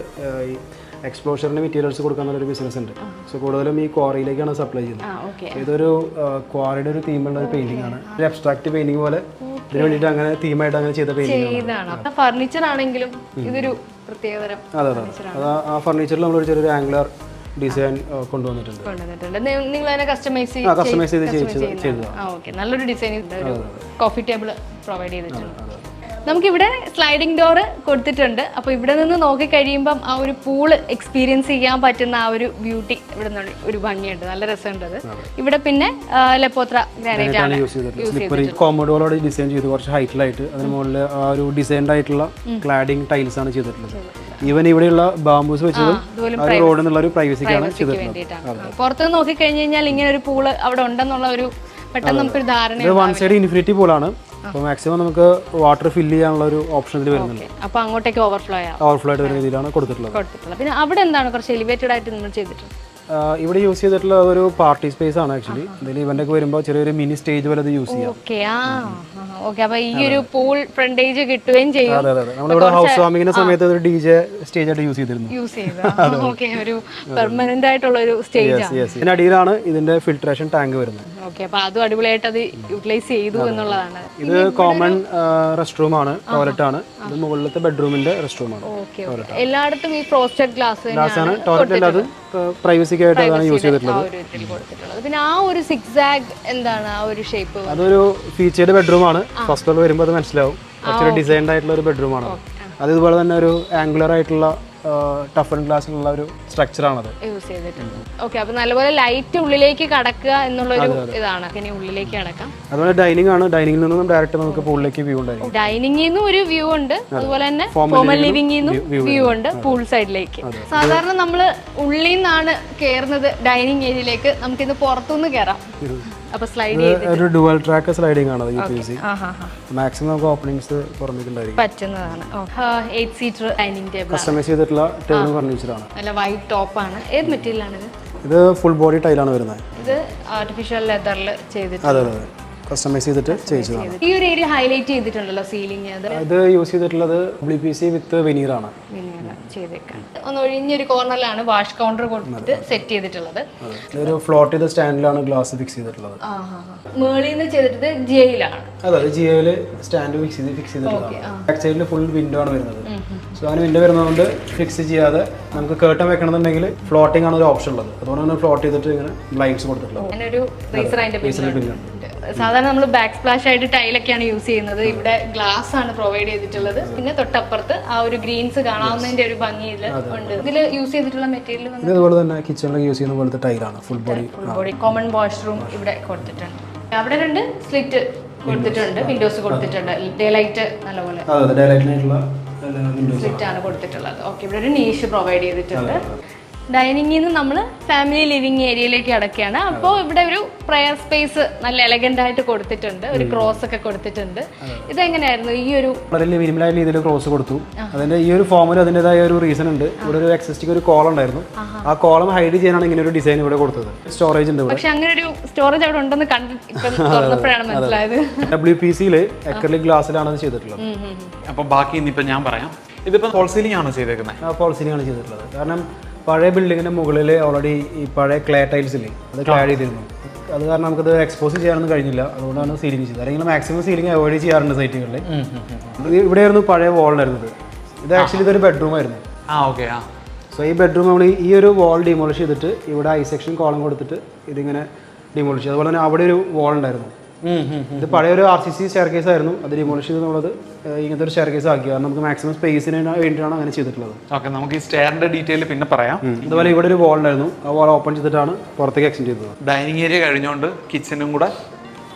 ഈ എക്സ്പ്ലോഷറിന് മെറ്റീരിയൽസ് കൊടുക്കാനുള്ള ഒരു ബിസിനസ് ഉണ്ട്. സോ കൂടുതലും ഈ ക്വാറിയിലേക്കാണ് സപ്ലൈ ചെയ്യുന്നത്. ഇതൊരു ക്വാറിയുടെ ഒരു തീമുള്ള ഒരു പെയിന്റിംഗ് ആണ്. ഒരു അബ്സ്ട്രാക്ട് പെയിന്റിംഗ് പോലെ ഇതിന് വേണ്ടിയിട്ട് അങ്ങനെ തീമായിട്ട് അങ്ങനെ ചെയ്ത പെയിന്റിംഗ്. ഫർണിച്ചർ ആണെങ്കിലും ഇതൊരു പ്രത്യേകതരം. അതെ, ആ ഫർണിച്ചറിൽ നമ്മളൊരു ചെറിയൊരു ആംഗുലർ ഡിസൈൻ കൊണ്ടുവന്നിട്ടുണ്ട്. നിങ്ങൾ അതിനെ കസ്റ്റമൈസ് ചെയ്ത് നല്ലൊരു ഡിസൈൻ, കോഫി ടേബിൾ പ്രൊവൈഡ് ചെയ്തിട്ടുണ്ട്. നമുക്കിവിടെ സ്ലൈഡിംഗ് ഡോറ് കൊടുത്തിട്ടുണ്ട്. അപ്പോൾ ഇവിടെ നിന്ന് നോക്കി കഴിയുമ്പം ആ ഒരു പൂള് എക്സ്പീരിയൻസ് ചെയ്യാൻ പറ്റുന്ന ആ ഒരു ബ്യൂട്ടി ഇവിടെ നിന്ന് ഒരു ഭംഗിയുണ്ട്, നല്ല രസമുണ്ട്. അത് ഇവിടെ പിന്നെ ലെപ്പോത്ര ഗ്രാനൈറ്റ് ആണ് യൂസ് ചെയ്തിട്ടുള്ളത്. കോമഡോളോട് ഡിസൈൻ ചെയ്ത് കുറച്ച് ഹൈറ്റിലായിട്ട് അതിന് മുകളിൽ ആ ഒരു ഡിസൈൻഡ് ആയിട്ടുള്ള ക്ലാഡിംഗ് ടൈൽസ് ആണ് ചെയ്തിട്ടുള്ളത്. ഈവൻ ഇവിടെയുള്ള ബാംബൂസ് വെച്ചതും റോഡ് എന്നുള്ള ഒരു പ്രൈവസിക്കാണ് ചെയ്തിട്ടുള്ളത്. പുറത്ത് നോക്കി കഴിഞ്ഞ് കഴിഞ്ഞാൽ ഇങ്ങനെ ഒരു പൂള് അവിടെ ഉണ്ടെന്നുള്ള ഒരു പെട്ടെന്ന് നമുക്കൊരു ധാരണ. വൺ സൈഡ് ഇൻഫിനിറ്റി പൂളാണ്. അപ്പോൾ മാക്സിമം നമുക്ക് വാട്ടർ ഫില്ല് ചെയ്യാനുള്ള ഒരു ഓപ്ഷൻ ഇതിൽ വരുന്നുണ്ട്. അപ്പോൾ അങ്ങോട്ടേക്ക് ഓവർഫ്ലോ ആവും. ഓവർഫ്ലോ ആയിട്ട് വരുന്ന രീതിയിലാണ് കൊടുത്തിട്ടുള്ളത്. പിന്നെ അവിടെ എന്താണ് കുറച്ച് എലിവേറ്റഡ് ആയിട്ട് നമ്മൾ ചെയ്തിട്ടുണ്ട്? ഇവിടെ യൂസ് ചെയ്തിട്ടുള്ള ഒരു പാർട്ടി സ്പേസ് ആണ് ആക്ച്വലി. ഇതിൽ ഇവന്റ് ഒക്കെ വരുമ്പോൾ ചെറിയൊരു മിനി സ്റ്റേജ് പോലെ അത് യൂസ് ചെയ്യാം. ഓക്കെ, അപ്പോൾ ഈ ഒരു പൂൾ ഫ്രണ്ടേജ് കിട്ടുകയും ചെയ്യും. അതെ അതെ, നമ്മളിവിടെ ഹൗസ് വാമിങ്ങിന്റെ സമയത്ത് ഒരു DJ സ്റ്റേജ് ആയിട്ട് യൂസ് ചെയ്തിരുന്നു. ഓക്കെ, ഒരു പെർമനന്റ് ആയിട്ടുള്ള ഒരു സ്റ്റേജ് ആണ്. ഇതിന്റെ അടിയിലാണ് ഇതിന്റെ ഫിൽട്രേഷൻ ടാങ്ക് വരുന്നത്. ഓക്കെ, അപ്പോൾ അതും അടിപൊളിയായിട്ട് അത് യൂട്ടിലൈസ് ചെയ്തു എന്നുള്ളതാണ്. ഇത് കോമൺ റെസ്റ്റ് റൂം ആണ്, ടോയ്ലറ്റ് ആണ്. ഇത് മുകളിലത്തെ ബെഡ്റൂമിന്റെ റെസ്റ്റ് റൂം ആണ്. എല്ലായിടത്തും ഈ ഫ്രോസ്റ്റഡ് ഗ്ലാസ് ആണ്. ടോയ്ലറ്റ് അത് പ്രൈവസിക്ക് ആയിട്ട് അതാണ് യൂസ് ചെയ്തിട്ടുള്ളത്. പിന്നെ ആ ഒരു സിക്സാഗ് എന്താണ് ആ ഒരു ഷേപ്പ്? അതൊരു ഫീച്ചേർഡ് ബെഡ്റൂം ആണ്. ഫസ്റ്റ് ഫ്ലോർ വരുമ്പോൾ അത് മനസ്സിലാവും. കുറച്ചൊരു ഡിസൈൻഡ് ആയിട്ടുള്ള ഒരു ബെഡ്റൂം ആണ്. അത് ഇതുപോലെ തന്നെ ഒരു ആംഗുലർ ആയിട്ടുള്ള ടഫ് ആൻഡ് ഗ്ലാസ്സിലുള്ള ഒരു സ്ട്രക്ചറാണത് യൂസ് ചെയ്തിട്ടുണ്ട്. ഓക്കെ, അപ്പോൾ നല്ലപോലെ ലൈറ്റ് ഉള്ളിലേക്ക് കടക്കുക എന്നുള്ളൊരു ഇതാണ്. ഇനി ഉള്ളിലേക്ക് കടക്കാം. അതുപോലെ ഡൈനിങ് ആണ്. ഡൈനിങ്ങിൽ നിന്നും ഡയറക്റ്റ് നമുക്ക് പൂളിലേക്ക് വ്യൂ ഉണ്ടായിരിക്കും. ഡൈനിങ്ങിൽ നിന്നും ഒരു വ്യൂ ഉണ്ട്, അതുപോലെ തന്നെ ഫോമൽ ലിവിംഗിൽ നിന്നും വ്യൂ ഉണ്ട് പൂൾ സൈഡിലേക്ക്. സാധാരണ നമ്മൾ ഉള്ളിൽ നിന്നാണ് കയറുന്നത് ഡൈനിങ് ഏരിയയിലേക്ക്. നമുക്കിന്ന് പുറത്തുനിന്ന് കയറാം. അപ്പൊ സ്ലൈഡ് ഒരു ഡുവൽ ട്രാക്ക് സ്ലൈഡിംഗ് ആണ് UPVC. മാക്സിമം നമുക്ക് ഓപ്പണിംഗ്സ് പുറമേക്കുണ്ടായിരിക്കും പറ്റുന്നതാണ്. 8 സീറ്റർ ഡൈനിങ് ടേബിൾ കസ്റ്റമൈസ് ചെയ്തിട്ടുള്ള ടേബിൾ ഫർണിച്ചർ ആണ്. നല്ല വൈറ്റ് ടോപ്പ് ആണ്. ഏത് മെറ്റീരിയൽ ആണ് ഇത്? ഇത് ഫുൾ ബോഡി ടൈലാണ് വരുന്നത്. ഇത് ആർട്ടിഫിഷ്യൽ ലെതറിൽ ചെയ്തിട്ട് അതെ അതെ കസ്റ്റമൈസ് ചെയ്തിട്ട് ചെയ്തതാണ്. ഈ ഒരു ഏരിയ ഹൈലൈറ്റ് ചെയ്തിട്ടുണ്ടല്ലോ സീലിംഗ്. ഇത് യൂസ് ചെയ്തിട്ടുള്ളത് WPC വിത്ത് വെനീർ ആണ്. ഒന്ന് ഒഴിഞ്ഞൊരു കോർണറിലാണ് വാഷ് കൗണ്ടർ കൊടുത്തിട്ട് സെറ്റ് ചെയ്തിട്ടുള്ളത്. ഒരു ഫ്ലോട്ട് ചെയ്ത സ്റ്റാൻഡിലാണ് ഗ്ലാസ് ഫിക്സ് ചെയ്തിട്ടുള്ളത്. മേളിൽ നിന്ന് ചെയ്തിട്ട് ജിയിലാണ്. അതെ, ജിയിൽ സ്റ്റാൻഡ് ഫിക്സ് ചെയ്തിട്ടുള്ളത്. ബാക്ക് സൈഡിൽ ഫുൾ വിൻഡോ ആണ് വരുന്നത്. സോ അങ്ങനെ വിൻഡോ വരുന്നതുകൊണ്ട് ഫിക്സ് ചെയ്യാതെ നമുക്ക് കേട്ടൺ വെക്കണമെന്നുണ്ടെങ്കിൽ ഫ്ലോട്ടിംഗ് ആണ് ഒരു ഓപ്ഷൻ ഉള്ളത്. അതുകൊണ്ടാണ് ഫ്ലോട്ട് ചെയ്തിട്ട് ഇങ്ങനെ ബ്ലൈൻഡ്സ് കൊടുത്തിട്ടുള്ളത്. അങ്ങനൊരു സാധാരണ നമ്മൾ ബാക്ക് സ്പ്ലാഷ് ആയിട്ട് ടൈലൊക്കെയാണ് യൂസ് ചെയ്യുന്നത്. ഇവിടെ ഗ്ലാസ് ആണ് പ്രൊവൈഡ് ചെയ്തിട്ടുള്ളത്. പിന്നെ തൊട്ടപ്പുറത്ത് ആ ഒരു ഗ്രീൻസ് കാണാവുന്നതിന്റെ ഒരു ഭംഗിയിൽ ഉണ്ട്. ഇതിൽ യൂസ് ചെയ്തിട്ടുള്ള മെറ്റീരിയൽ ഇതുപോലെ തന്നെ കിച്ചണിൽ യൂസ് ചെയ്യുന്ന പോലത്തെ ടൈലാണ്. ഫുൾ ബോഡി കോമൺ വാഷ്റൂം ഇവിടെ കൊടുത്തിട്ടുണ്ട്. അവിടെ 2 സ്ലിറ്റ് കൊടുത്തിട്ടുണ്ട്, വിൻഡോസ് കൊടുത്തിട്ടുണ്ട്. ഡേ ലൈറ്റ് നല്ലപോലെ സ്ലിറ്റ് ആണ് കൊടുത്തിട്ടുള്ളത്. ഓക്കെ, ഇവിടെ ഒരു നീഷ് പ്രൊവൈഡ് ചെയ്തിട്ടുണ്ട്. ഡൈനിങ്ങിൽ നിന്ന് നമ്മൾ ഫാമിലി ലിവിംഗ് ഏരിയയിലേക്ക് അടക്കുകയാണ്. അപ്പോൾ ഇവിടെ ഒരു പ്രയർ സ്പേസ് നല്ല എലഗന്റ് ആയിട്ട് കൊടുത്തിട്ടുണ്ട്. ഒരു ക്രോസ് ഒക്കെ കൊടുത്തിട്ടുണ്ട്. ഇതെങ്ങനെയായിരുന്നു ഈ ഒരു വളരെ മിനിമലായ രീതിയിൽ ക്രോസ് കൊടുത്തു. അതിന്റെ ഈ ഒരു ഫോമിൽ അതിൻ്റെതായ ഒരു റീസൺ ഉണ്ട്. ഇവിടെ ഒരു എക്സിസ്റ്റിംഗ് ഒരു കോളം ഉണ്ടായിരുന്നു. ആ കോളം ഹൈഡ് ചെയ്യാനാണ് ഇങ്ങനെ ഒരു ഡിസൈൻ ഇവിടെ കൊടുത്തത്. സ്റ്റോറേജ് ഉണ്ട്. പക്ഷെ അങ്ങനെ ഒരു സ്റ്റോറേജ് അവിടെ ഉണ്ടെന്ന് തുറന്നപ്പോഴാണ് മനസ്സിലായത്. WPC അക്രിലിക് ഗ്ലാസ്സിലാണ് അത് ചെയ്തിട്ടുള്ളത്. അപ്പം ബാക്കി ഇനിയിപ്പോൾ ഞാൻ പറയാം. ഇതിപ്പോൾ ഫോൾ സീലിംഗ് ആണ് ചെയ്തേക്കുന്നത്. ഫോൾ സീലിംഗ് ആണ് ചെയ്തിട്ടുള്ളത്. കാരണം പഴയ ബിൽഡിങ്ങിന്റെ മുകളിൽ ഓൾറെഡി ഈ പഴയ ക്ലേ ടൈൽസ് ഇല്ലേ, അത് ക്ലാഡ് ചെയ്തിരുന്നു. അത് കാരണം നമുക്കത് എക്സ്പോസ് ചെയ്യാനൊന്നും കഴിഞ്ഞില്ല. അതുകൊണ്ടാണ് സീലിംഗ് ചെയ്തത്. അല്ലെങ്കിൽ മാക്സിമം സീലിംഗ് അവോയ്ഡ് ചെയ്യാറുണ്ട് സൈറ്റുകളിൽ. ഇവിടെയായിരുന്നു പഴയ വാളിലായിരുന്നത്. ഇത് ആക്ച്വലി ഇതൊരു ബെഡ്റൂം ആയിരുന്നു. സോ ഈ ബെഡ്റൂം നമ്മൾ ഈ ഒരു വാൾ ഡിമോളിഷ് ചെയ്തിട്ട് ഇവിടെ ഐ സെക്ഷൻ കോളം കൊടുത്തിട്ട് ഇതിങ്ങനെ ഡിമോളിഷ് ചെയ്തു. അതുപോലെ തന്നെ അവിടെ ഒരു വാൾ ഉണ്ടായിരുന്നു. ഇത് പഴയ ഒരു RCC സ്റ്റെയർ കേസ് ആയിരുന്നു. അത് ഡിമോളിഷ് ചെയ്തുള്ളത് ഇങ്ങനത്തെ ഒരു സ്റ്റെയർ കേസ് ആക്കി. കാരണം നമുക്ക് മാക്സിമം സ്പേസിന് വേണ്ടിയിട്ടാണ് അങ്ങനെ ചെയ്തിട്ടുള്ളത്. ഓക്കെ, നമുക്ക് ഈ സ്റ്റെയറിന്റെ ഡീറ്റെയിൽ പിന്നെ പറയാം. അതുപോലെ ഇവിടെ ഒരു വാൾ ഉണ്ടായിരുന്നു. ആ വാൾ ഓപ്പൺ ചെയ്തിട്ടാണ് പുറത്തേക്ക് എക്സ്റ്റെൻഡ് ചെയ്തത്. ഡൈനിങ് ഏരിയ കഴിഞ്ഞുകൊണ്ട് കിച്ചണും കൂടെ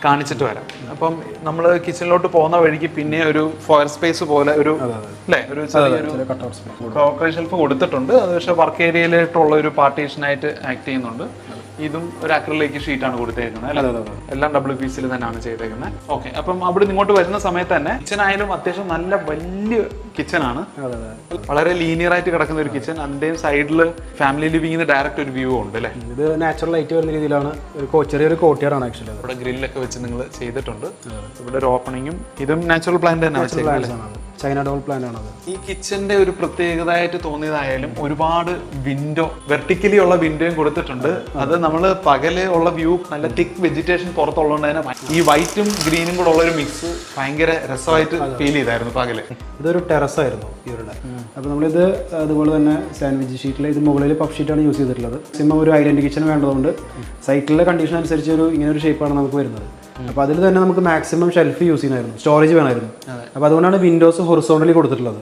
കാണിച്ചിട്ട് വരാം. അപ്പം നമ്മൾ കിച്ചണിലോട്ട് പോകുന്ന വഴിക്ക് പിന്നെ ഒരു ഫയർ സ്പേസ് പോലെ ഒരു ക്രോക്കറി ഷെൽഫ് കൊടുത്തിട്ടുണ്ട്. അത് പക്ഷേ വർക്ക് ഏരിയയിലായിട്ടുള്ള ഒരു പാർട്ടീഷനായിട്ട് ആക്ട് ചെയ്യുന്നുണ്ട്. ഇതും ഒരു അക്രിലിക് ഷീറ്റാണ് കൊടുത്തേക്കുന്നത്. എല്ലാം WPC തന്നെയാണ് ചെയ്തേക്കുന്നത്. ഓക്കെ, അപ്പം അവിടെ ഇങ്ങോട്ട് വരുന്ന സമയത്ത് തന്നെ കിച്ചൺ ആയാലും അത്യാവശ്യം നല്ല വലിയ കിച്ചണാണ്. വളരെ ലീനിയർ ആയിട്ട് കിടക്കുന്ന ഒരു കിച്ചൺ. അതിന്റെയും സൈഡിൽ ഫാമിലി ലിവിംഗിന് ഡയറക്റ്റ് ഒരു വ്യൂ ഉണ്ട് അല്ലേ. ഇത് നാച്ചുറൽ ലൈറ്റ് വരുന്ന രീതിയിലാണ് ചെറിയൊരു കോർട്ടിയറാണ് ആക്ച്വലി. ഇവിടെ ഗ്രില്ലൊക്കെ വെച്ച് നിങ്ങൾ ചെയ്തിട്ടുണ്ട്. ഇവിടെ ഒരു ഓപ്പണിങ്ങും ഇതും നാച്ചുറൽ പ്ലാന്റ് തന്നെയാണ്. ചൈന ഡോൾ പ്ലാൻ ആണ്. ഈ കിച്ചന്റെ ഒരു പ്രത്യേകതയായിട്ട് തോന്നിയതായാലും ഒരുപാട് വിൻഡോ വെർട്ടിക്കലി ഉള്ള വിൻഡോയും കൊടുത്തിട്ടുണ്ട്. അത് നമ്മൾ പകല് ഉള്ള വ്യൂ നല്ല തിക്ക് വെജിറ്റേഷൻ പുറത്തുള്ളതുകൊണ്ട് തന്നെ ഈ വൈറ്റും ഗ്രീനും കൂടെ ഉള്ള ഒരു മിക്സ് ഭയങ്കര രസമായിട്ട് ഫീൽ ചെയ്തായിരുന്നു പകല്. ഇതൊരു ടെറസ് ആയിരുന്നു ഇവരുടെ. അപ്പോൾ നമ്മളിത് അതുപോലെ തന്നെ സാൻഡ്വിച്ച് ഷീറ്റിൽ ഇത് മുകളിൽ പഫ് ഷീറ്റാണ് യൂസ് ചെയ്തിട്ടുള്ളത്. മാക്സിമം ഒരു ഐഡന്റി കിച്ചൺ വേണ്ടതുകൊണ്ട് സൈറ്റിലെ കണ്ടീഷൻ അനുസരിച്ച് ഇങ്ങനെ ഒരു ഷേപ്പാണ് നമുക്ക് വരുന്നത്. അപ്പോൾ അതിൽ തന്നെ നമുക്ക് മാക്സിമം ഷെൽഫ് യൂസ് ചെയ്യണമായിരുന്നു, സ്റ്റോറേജ് വേണമായിരുന്നു. അപ്പോൾ അതുകൊണ്ടാണ് വിൻഡോസ് ഹൊറിസോണ്ടലി കൊടുത്തിട്ടുള്ളത്.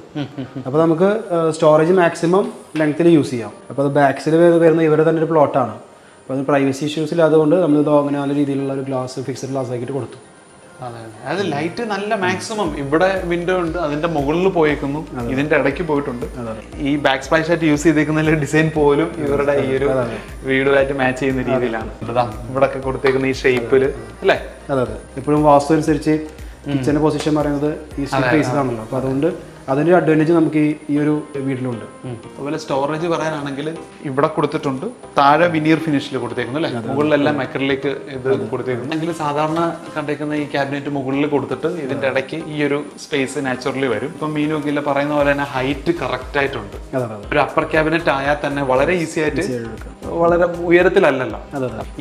അപ്പോൾ നമുക്ക് സ്റ്റോറേജ് മാക്സിമം ലെങ്ത്തിൽ യൂസ് ചെയ്യാം. അപ്പോൾ അത് ബാക്സിൽ വരുന്ന ഇവരുടെ തന്നെ ഒരു പ്ലോട്ടാണ്. അപ്പോൾ അത് പ്രൈവസി ഇഷ്യൂസ് ഇല്ലാത്തതുകൊണ്ട് നമ്മളിത് അങ്ങനെ നല്ല രീതിയിലുള്ള ഒരു ഗ്ലാസ് ഫിക്സഡ് ഗ്ലാസ് ആക്കിയിട്ട് കൊടുത്തു. അതായത് ലൈറ്റ് നല്ല മാക്സിമം ഇവിടെ വിൻഡോ ഉണ്ട്, അതിന്റെ മുകളിൽ പോയേക്കുന്നു, ഇതിന്റെ ഇടയ്ക്ക് പോയിട്ടുണ്ട്. ഈ ബാക്ക് സ്പ്ലാഷ് ആയിട്ട് യൂസ് ചെയ്തേക്കുന്ന ഡിസൈൻ പോലും ഇവരുടെ ഈ ഒരു വീടുമായിട്ട് മാച്ച് ചെയ്യുന്ന രീതിയിലാണ് ഇവിടെ ഒക്കെ കൊടുത്തേക്കുന്ന ഈ ഷേപ്പില് അല്ലേ. അതെ അതെ, എപ്പോഴും വാസ്തു അനുസരിച്ച് കിച്ചന്റെ പൊസിഷൻ പറയുന്നത് ഈസ്റ്റ് ഫേസ് ആണല്ലോ. അപ്പോൾ അതുകൊണ്ട് അതിൻ്റെ അഡ്വാൻറ്റേജ് നമുക്ക് ഈ ഒരു വീട്ടിലുണ്ട്. അതുപോലെ സ്റ്റോറേജ് പറയാനാണെങ്കിൽ ഇവിടെ കൊടുത്തിട്ടുണ്ട്, താഴെ വിനീർ ഫിനിഷിൽ കൊടുത്തേക്കുന്നു അല്ലേ, മുകളിലെല്ലാം മെക്കറിലേക്ക് ഇത് കൊടുത്തേക്കുന്നു. എങ്കിൽ സാധാരണ കണ്ടേക്കുന്ന ഈ ക്യാബിനറ്റ് മുകളിൽ കൊടുത്തിട്ട് ഇതിന്റെ ഇടയ്ക്ക് ഈ ഒരു സ്പേസ് നാച്ചുറലി വരും. ഇപ്പം മീനുക്കില്ല പറയുന്ന പോലെ തന്നെ ഹൈറ്റ് കറക്റ്റ് ആയിട്ടുണ്ട്. ഒരു അപ്പർ ക്യാബിനറ്റ് ആയാൽ തന്നെ വളരെ ഈസി ആയിട്ട്, വളരെ ഉയരത്തിലല്ലല്ലോ,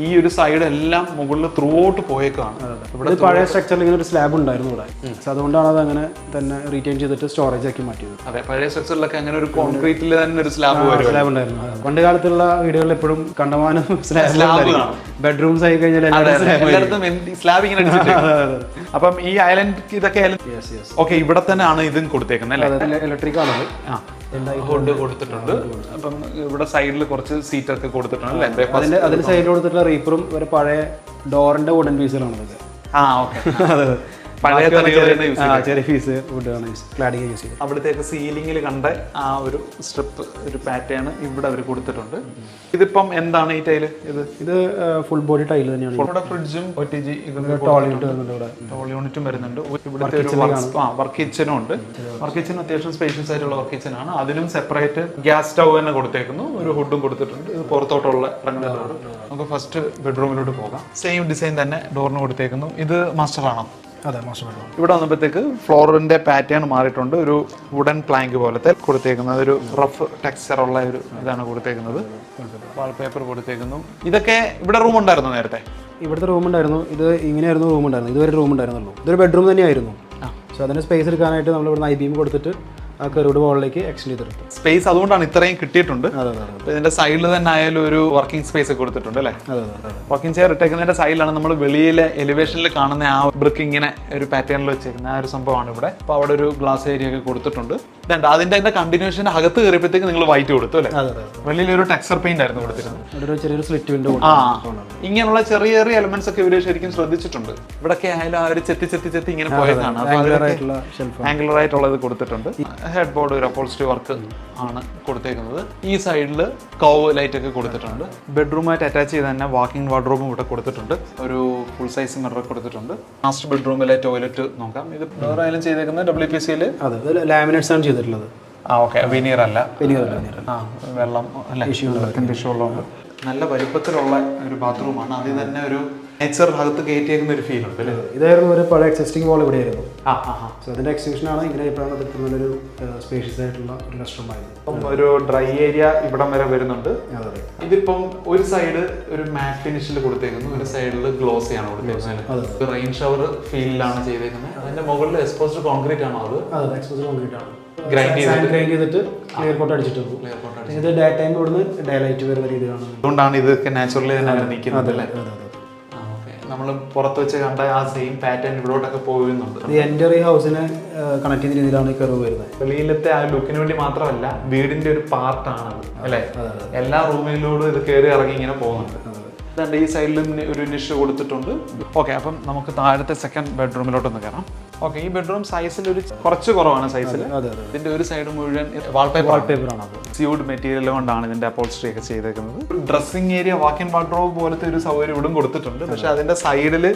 ഈ ഒരു സൈഡ് എല്ലാം മുകളിൽ ത്രൂ ഔട്ട് പോയേക്കാണ്. ഇവിടെ പഴയ സ്ട്രക്ചറിൽ ഇങ്ങനെ ഒരു സ്ലാബ് ഉണ്ടായിരുന്നു ഇവിടെ, അതുകൊണ്ടാണ് അത് അങ്ങനെ തന്നെ റീറ്റെയിൻ ചെയ്തിട്ട് സ്റ്റോറേജ് ആക്കി മാറ്റിയത്. അതെ, പഴയ സ്ട്രക്ചറിലൊക്കെ അങ്ങനെ ഒരു കോൺക്രീറ്റിൽ തന്നെ ഒരു സ്ലാബ് ഉണ്ടായിരുന്നു. പണ്ട് കാലത്തുള്ള വീടുകളിൽ എപ്പോഴും കണ്ടമാനം സ്ലാബ്, ബെഡ്റൂംസ് ആയി കഴിഞ്ഞാൽ സ്ലാബ് ഇങ്ങനെ അടിച്ചിട്ട്. അപ്പം ഈ ഐലൻഡ് ഇതൊക്കെ ഓക്കെ ഇവിടെ തന്നെ ആണ് ഇതും കൊടുത്തേക്കുന്നത് അല്ലേ, ഇലക്ട്രിക് ആണത്. ഹുഡ് കൊടുത്തിട്ടുണ്ട്. അപ്പം ഇവിടെ സൈഡിൽ കുറച്ച് സീറ്റ് ഒക്കെ കൊടുത്തിട്ടുണ്ട് അല്ലേ, അതിന് സൈഡിൽ കൊടുത്തിട്ടുള്ള റീപ്പറും ഒരു പഴയ ഡോറിന്റെ വുഡൻ പീസുകളാണ് ഇതൊക്കെ. പഴയ ചെറിയ പീസ് വുഡാണ് ക്ലാഡിങ് യൂസ് ചെയ്തത്. അവിടത്തേക്ക് സീലിംഗിൽ കണ്ട ആ ഒരു സ്ട്രിപ്പ്, ഒരു പാറ്റേൺ ഇവിടെ അവർ കൊടുത്തിട്ടുണ്ട്. ഇതിപ്പം എന്താണ് ഈ ടൈല്? ഇത് ഫുൾ ബോഡി ടൈല് തന്നെയാണ്. ഇവിടെ ഫ്രിഡ്ജും ടോൾ യൂണിറ്റും വരുന്നുണ്ട്. ഇവിടുത്തെ ഒരു വർക്ക് കിച്ചനും ഉണ്ട്. വർക്ക് കിച്ചൻ അത്യാവശ്യം സ്പേഷ്യസ് ആയിട്ടുള്ള വർക്ക് കിച്ചൻ ആണ്. അതിനും സെപ്പറേറ്റ് ഗ്യാസ് സ്റ്റൗ തന്നെ കൊടുത്തേക്കുന്നു, ഒരു ഹുഡും കൊടുത്തിട്ടുണ്ട്. ഇത് പുറത്തോട്ടുള്ള ഡോർ. നമുക്ക് ഫസ്റ്റ് ബെഡ്റൂമിലോട്ട് പോകാം. സെയിം ഡിസൈൻ തന്നെ ഡോറിന് കൊടുത്തേക്കുന്നു. ഇത് മാസ്റ്റർ ആണോ? അതെ, മാസ്റ്റർ ബെഡ്റൂം. ഇവിടെ വന്നപ്പോഴത്തേക്ക് ഫ്ലോറിന്റെ പാറ്റേൺ മാറിയിട്ടുണ്ട്. ഒരു വുഡൻ പ്ലാങ്ക് പോലത്തെ കൊടുത്തേക്കുന്നത്, ഒരു റഫ് ടെക്സ്ചർ ഉള്ള ഒരു ഇതാണ് കൊടുത്തേക്കുന്നത്. വാൾപേപ്പർ കൊടുത്തേക്കുന്നു. ഇതൊക്കെ ഇവിടെ റൂം ഉണ്ടായിരുന്നു നേരത്തെ? ഇവിടുത്തെ റൂം ഉണ്ടായിരുന്നു. ഇത് ഇങ്ങനെയായിരുന്നു റൂം ഉണ്ടായിരുന്നു. ഇതുവരെ റൂം ഉണ്ടായിരുന്നുള്ളൂ. ഇതൊരു ബെഡ്റൂം തന്നെയായിരുന്നു. സോ അതിന് സ്പേസ് എടുക്കാനായിട്ട് നമ്മൾ ഇവിടുന്ന് IBM കൊടുത്തിട്ട് ആ കർവ്ഡ് വാളിലേക്ക് എക്സ്റ്റെൻഡ് ചെയ്തെടുത്തു. സ്പേസ് അതുകൊണ്ടാണ് ഇത്രയും കിട്ടിയിട്ടുണ്ട്. ഇതിന്റെ സൈഡിൽ തന്നെ ആയാലും ഒരു വർക്കിംഗ് സ്പേസ് കൊടുത്തിട്ടുണ്ട് അല്ലേ. വർക്കിംഗ് ചെയർ ഇട്ടേക്കുന്നതിന്റെ സൈഡിലാണ് നമ്മൾ വെളിയിലെ എലിവേഷനിൽ കാണുന്ന ആ ബ്രിക്ക് ഇങ്ങനെ ഒരു പാറ്റേണിൽ വെച്ചേക്കുന്ന ആ ഒരു സംഭവമാണ് ഇവിടെ. അപ്പോൾ അവിടെ ഒരു ഗ്ലാസ് ഏരിയ ഒക്കെ കൊടുത്തിട്ടുണ്ട്. അതിന്റെ കണ്ടിന്യൂഷൻ അകത്ത് കയറിയപ്പോഴത്തേക്ക് നിങ്ങൾ വൈറ്റ് കൊടുത്തു അല്ലേ. വെളിയിലൊരു ടെക്സ്ചർ പെയിന്റ് ആയിരുന്നു കൊടുത്തിരുന്നത്. ചെറിയൊരു സ്ലിറ്റ് വിൻഡോ. ഇങ്ങനെയുള്ള ചെറിയ ചെറിയ എലമെന്റ്സ് ഒക്കെ ഇവര് ശരിക്കും ശ്രദ്ധിച്ചിട്ടുണ്ട്. ഇവിടെയൊക്കെ ആയാലും ആ ഒരു ചെത്തി ഇങ്ങനെ പോയതാണ്. ആംഗുലർ ആയിട്ടുള്ളത് കൊടുത്തിട്ടുണ്ട്. ഹെഡ് ബോർഡ് ഒരു അപ്പോൾസ്റ്ററി വർക്ക് ആണ് കൊടുത്തേക്കുന്നത്. ഈ സൈഡിൽ കർവ് ലൈറ്റ് ഒക്കെ കൊടുത്തിട്ടുണ്ട്. ബെഡ്റൂമായിട്ട് അറ്റാച്ച് ചെയ്ത് തന്നെ വാക്കിംഗ് വാർഡ്രോബും ഇവിടെ കൊടുത്തിട്ടുണ്ട്. ഒരു ഫുൾ സൈസ് മിറർ കൊടുത്തിട്ടുണ്ട്. മാസ്റ്റർ ബെഡ്റൂമിലെ ടോയ്ലറ്റ് നോക്കാം. ഇത് വേറെ ആയാലും ചെയ്തേക്കുന്നത് WPCയിൽ ലാമിനേറ്റ്സ് ആണ് ചെയ്തിട്ടുള്ളത്. വിനീർ അല്ല. വെള്ളം ഇഷ്യൂ ഉള്ളതുകൊണ്ട് നല്ല വലിപ്പത്തിലുള്ള ഒരു ബാത്റൂമാണ്. അതിൽ തന്നെ ഒരു നേച്ചർ അകത്ത് കയറ്റിയേക്കുന്ന ഒരു ഫീൽ ഉണ്ട്. ഇതായിരുന്നു ഒരു പഴയ എക്സിസ്റ്റിംഗ് വാൾ ഇവിടെയായിരുന്നു. സോ അതിന്റെ എക്സ്റ്റൻഷൻ ആണ് ഇങ്ങനെ ഇപ്പോഴാണ് നല്ലൊരു സ്പേഷ്യസ് ആയിട്ടുള്ള ഒരു റെസ്റ്റ് റൂം ആയിരുന്നു. ഇപ്പം ഒരു ഡ്രൈ ഏരിയ ഇവിടം വരെ വരുന്നുണ്ട്. ഇതിപ്പം ഒരു സൈഡ് ഒരു മാറ്റ് ഫിനിഷിൽ കൊടുത്തേക്കുന്നു, ഒരു സൈഡിൽ ഗ്ലോസി ആണ് കൊടുത്തേക്കുന്നത്. റെയിൻ ഷവർ ഫീലിലാണ് ചെയ്തേക്കുന്നത്. അതിന്റെ മുകളിൽ എക്സ്പോസ്ഡ് കോൺക്രീറ്റ് ആണോ? അത് എക്സ്പോസ്ഡ് കോൺക്രീറ്റ് ആണ്. ഗ്രൈൻഡ് ചെയ്തിട്ട് ക്ലിയർ കോട്ട് അടിച്ചിട്ട് ഇത് ഡേ ടൈം ഇവിടുന്ന് ഡേ ലൈറ്റ് വരുന്ന രീതിയിലാണ്. അതുകൊണ്ടാണ് ഇതൊക്കെ നാച്ചുറലി തന്നെ നിൽക്കുന്നത് അല്ലേ. നമ്മൾ പുറത്ത് വെച്ച് കണ്ട ആ സെയിം പാറ്റേൺ ഇവിടോട്ടൊക്കെ പോകുന്നുണ്ട്. എൻ്റർ ഈ ഹൗസിനെ കണക്ട് ചെയ്യുന്ന രീതിയിലാണ് ഈ കർവ് വരുന്നത്. വെളിയിലത്തെ ആ ലുക്കിന് വേണ്ടി മാത്രമല്ല, വീടിന്റെ ഒരു പാർട്ടാണ് അല്ലേ. എല്ലാ റൂമിലൂടെ ഇത് കയറി ഇറങ്ങി ഇങ്ങനെ പോകുന്നുണ്ട്. ഈ സൈഡിലും ഒരു നിഷ് കൊടുത്തിട്ടുണ്ട്. ഓക്കെ, അപ്പം നമുക്ക് താഴത്തെ സെക്കൻഡ് ബെഡ്റൂമിലോട്ടൊന്ന് കയറാം. ഓക്കെ, ഈ ബെഡ്റൂം സൈസിൽ ഒരു കുറച്ച് കുറവാണ് സൈസിൽ. ഇതിന്റെ ഒരു സൈഡ് മുഴുവൻ വാൾപേപ്പറാണ്. സ്യൂഡ് മെറ്റീരിയൽ കൊണ്ടാണ് ഇതിന്റെ അപ്പോൾസ്ട്രി ഒക്കെ ചെയ്തേക്കുന്നത്. Dressing area, walk in wardrobe പോലത്തെ ഒരു സൗകര്യം ഇവിടും കൊടുത്തിട്ടുണ്ട്. പക്ഷെ അതിന്റെ സൈഡിൽ